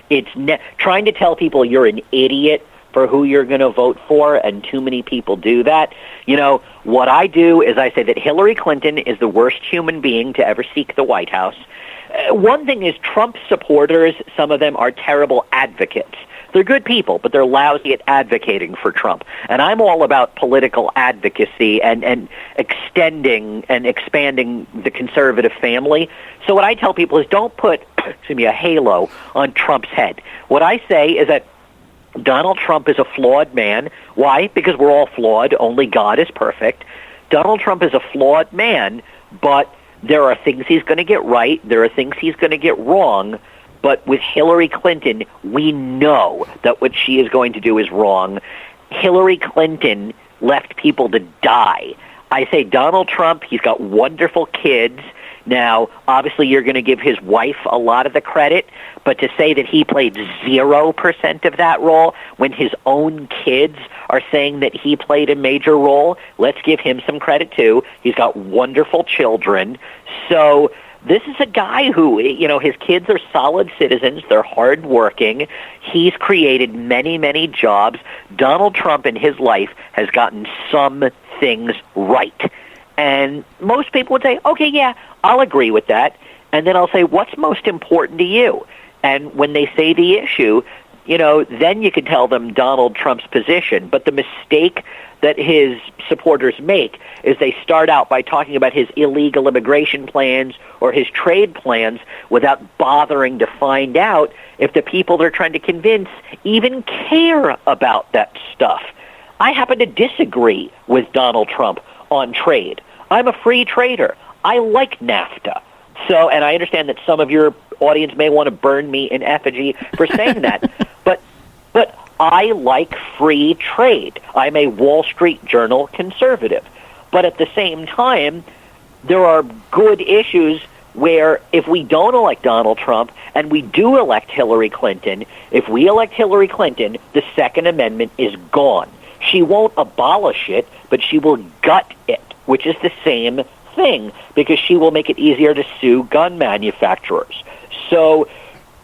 It's trying to tell people you're an idiot for who you're going to vote for, and too many people do that. What I do is I say that Hillary Clinton is the worst human being to ever seek the White House. One thing is Trump supporters, some of them are terrible advocates. They're good people, but they're lousy at advocating for Trump. And I'm all about political advocacy and extending and expanding the conservative family. So what I tell people is don't put a halo on Trump's head. What I say is that Donald Trump is a flawed man. Why? Because we're all flawed. Only God is perfect. Donald Trump is a flawed man, but there are things he's going to get right. There are things he's going to get wrong. But with Hillary Clinton, we know that what she is going to do is wrong. Hillary Clinton left people to die. I say Donald Trump, he's got wonderful kids. Now, obviously, you're going to give his wife a lot of the credit, but to say that he played 0% of that role when his own kids are saying that he played a major role, let's give him some credit, too. He's got wonderful children. So this is a guy who, his kids are solid citizens. They're hardworking. He's created many, many jobs. Donald Trump in his life has gotten some things right. And most people would say, okay, yeah, I'll agree with that. And then I'll say, what's most important to you? And when they say the issue, then you can tell them Donald Trump's position. But the mistake that his supporters make is they start out by talking about his illegal immigration plans or his trade plans without bothering to find out if the people they're trying to convince even care about that stuff. I happen to disagree with Donald Trump on trade. I'm a free trader. I like NAFTA. So, and I understand that some of your audience may want to burn me in effigy for saying that, but I like free trade. I'm a Wall Street Journal conservative. But at the same time, there are good issues where if we don't elect Donald Trump and we do elect Hillary Clinton, if we elect Hillary Clinton, the Second Amendment is gone. She won't abolish it, but she will gut it, which is the same thing, because she will make it easier to sue gun manufacturers. So,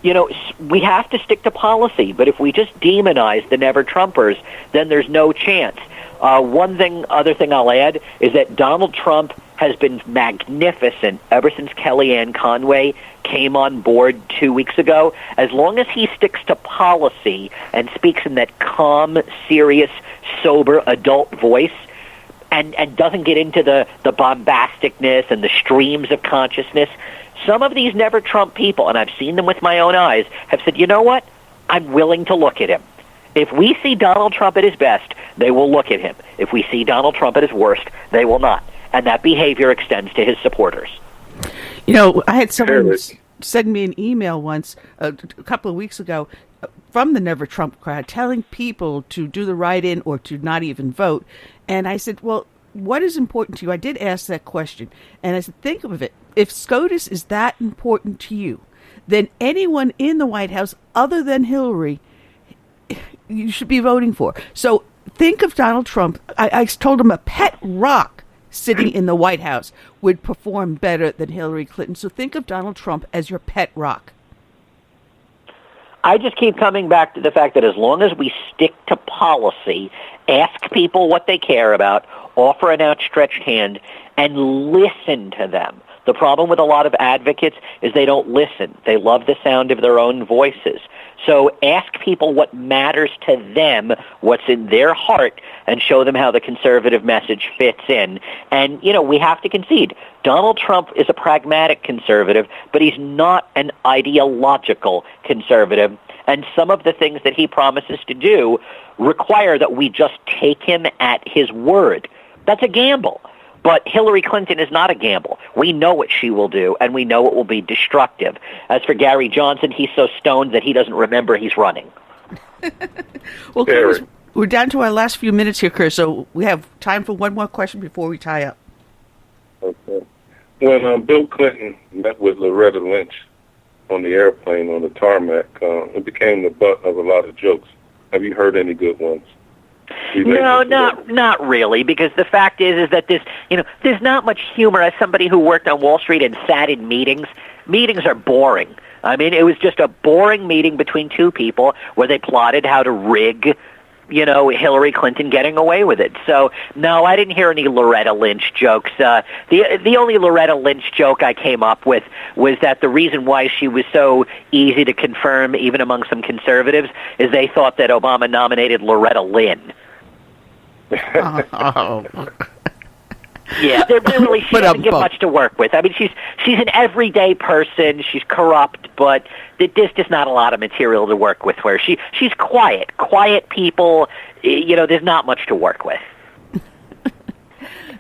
we have to stick to policy, but if we just demonize the never-Trumpers, then there's no chance. Other thing I'll add is that Donald Trump has been magnificent ever since Kellyanne Conway came on board 2 weeks ago. As long as he sticks to policy and speaks in that calm, serious, sober adult voice, and doesn't get into the bombasticness and the streams of consciousness, some of these never-Trump people, and I've seen them with my own eyes, have said, you know what? I'm willing to look at him. If we see Donald Trump at his best, they will look at him. If we see Donald Trump at his worst, they will not. And that behavior extends to his supporters. I had someone send me an email once, a couple of weeks ago, from the Never Trump crowd, telling people to do the write-in or to not even vote. And I said, well, what is important to you? I did ask that question. And I said, think of it. If SCOTUS is that important to you, then anyone in the White House other than Hillary, you should be voting for. So think of Donald Trump. I told him a pet rock sitting in the White House would perform better than Hillary Clinton. So think of Donald Trump as your pet rock. I just keep coming back to the fact that as long as we stick to policy, ask people what they care about, offer an outstretched hand, and listen to them. The problem with a lot of advocates is they don't listen. They love the sound of their own voices. So ask people what matters to them, what's in their heart, and show them how the conservative message fits in. And, we have to concede, Donald Trump is a pragmatic conservative, but he's not an ideological conservative. And some of the things that he promises to do require that we just take him at his word. That's a gamble. But Hillary Clinton is not a gamble. We know what she will do, and we know it will be destructive. As for Gary Johnson, he's so stoned that he doesn't remember he's running. Well, Curtis, we're down to our last few minutes here, Chris, so we have time for one more question before we tie up. Okay. When Bill Clinton met with Loretta Lynch on the airplane on the tarmac, it became the butt of a lot of jokes. Have you heard any good ones? No, not really, because the fact is that there's not much humor. As somebody who worked on Wall Street and sat in meetings are boring. I mean, it was just a boring meeting between two people where they plotted how to rig, Hillary Clinton getting away with it. So, no, I didn't hear any Loretta Lynch jokes. The only Loretta Lynch joke I came up with was that the reason why she was so easy to confirm, even among some conservatives, is they thought that Obama nominated Loretta Lynn. Oh. Yeah, she doesn't get much to work with. I mean, she's an everyday person. She's corrupt, but there's just not a lot of material to work with. Where she's quiet people. There's not much to work with.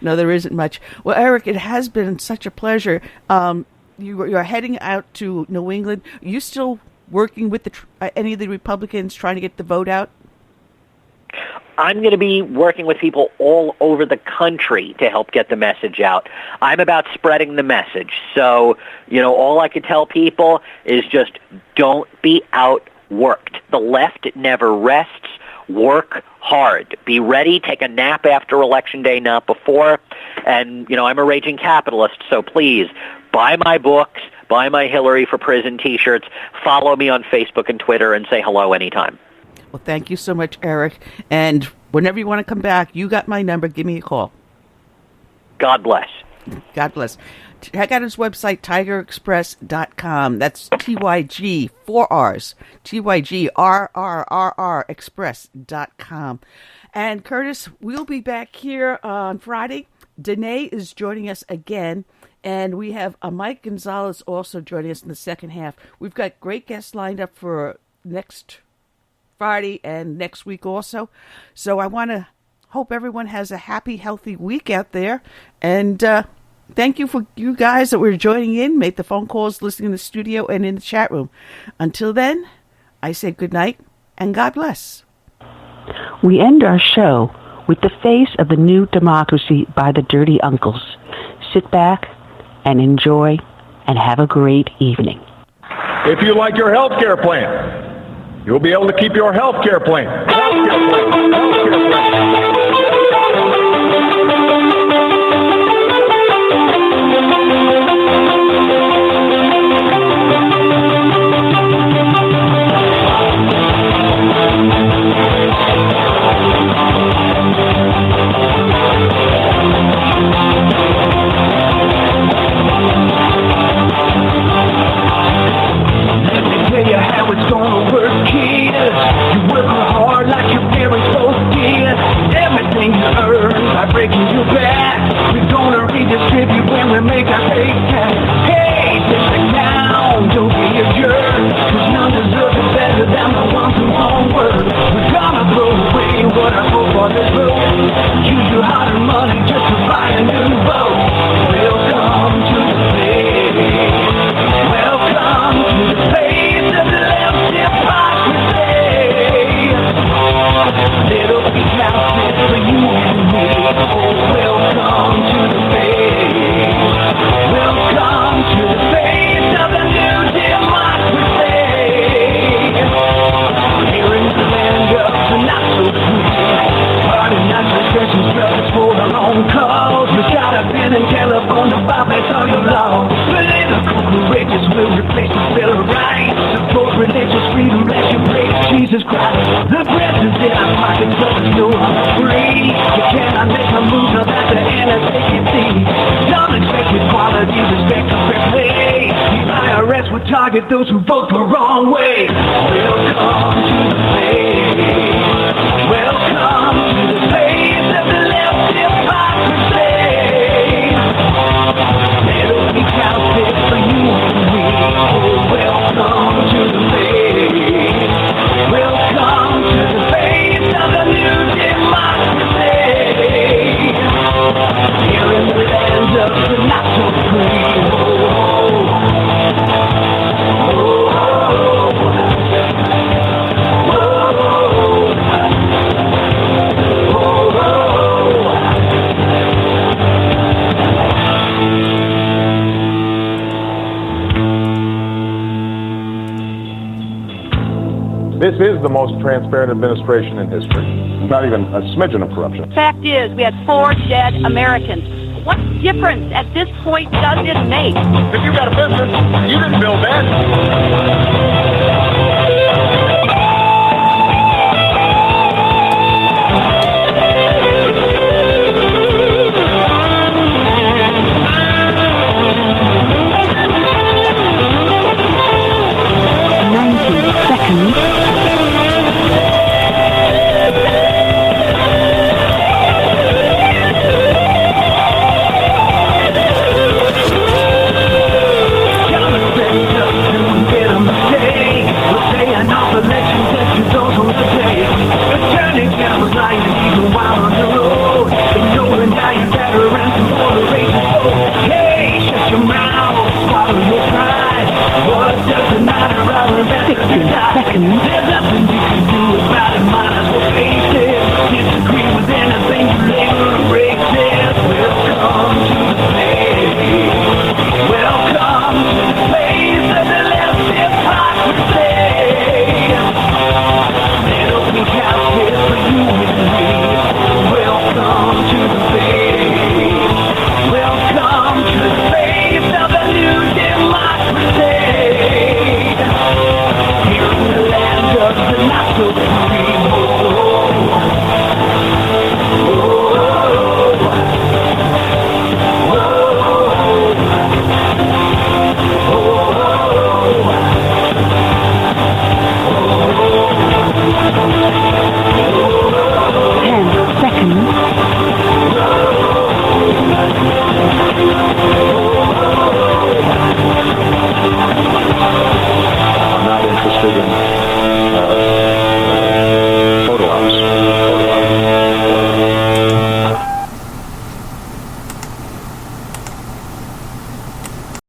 No, there isn't much. Well, Eric, it has been such a pleasure. You're heading out to New England. Are you still working with any of the Republicans trying to get the vote out? I'm going to be working with people all over the country to help get the message out. I'm about spreading the message. So, all I could tell people is just don't be outworked. The left never rests. Work hard. Be ready. Take a nap after Election Day, not before. And, I'm a raging capitalist, so please buy my books, buy my Hillary for Prison T-shirts, follow me on Facebook and Twitter, and say hello anytime. Well, thank you so much, Eric. And whenever you want to come back, you got my number. Give me a call. God bless. God bless. Check out his website, TigerExpress.com. That's TYG, 4 R's. TYGRRRR Express.com. And Curtis, we'll be back here on Friday. Danae is joining us again. And we have Mike Gonzalez also joining us in the second half. We've got great guests lined up for next Friday and next week also. So I want to hope everyone has a happy, healthy week out there. And thank you for you guys that were joining in, make the phone calls, listening in the studio and in the chat room. Until then, I say good night and God bless. We end our show with The Face of the New Democracy by the Dirty Uncles. Sit back and enjoy and have a great evening. If you like your health care plan, you'll be able to keep your health care plan. Breaking you back, we're gonna redistribute when we make our pay tax. Hey, take it down, don't be a jerk, cause none deserve it better than the ones who won't work. We're gonna throw away what I hope for this vote. Use your hard-earned money just to buy a new boat. Welcome to the place. Welcome to the place of the left hypocrisy. Little piece outfit for you and me. Welcome to the face. Welcome to the face of the new democracy. Here in the land of the not so free. Party not discussion struggles for the long cause. Without a pen and telephone to bypass all your laws. Political courageous will replace the Bill of Rights. Support religious freedom, bless your praise Jesus Christ. The breath is in our pockets, so it's no free. You cannot make a move without the N.R.C.C. Don't expect equality, respect and fair play. The IRS will target those who vote the wrong way. Welcome to the place. Welcome to the place of the left hypocrisy. Little pink outfit for you and me. Oh, welcome to the place. Welcome to the face of the new democracy. Here in the land of the not so free. This is the most transparent administration in history. Not even a smidgen of corruption. Fact is, we had 4 dead Americans. What difference at this point does it make? If you got a business, you didn't build that. I'm not interested in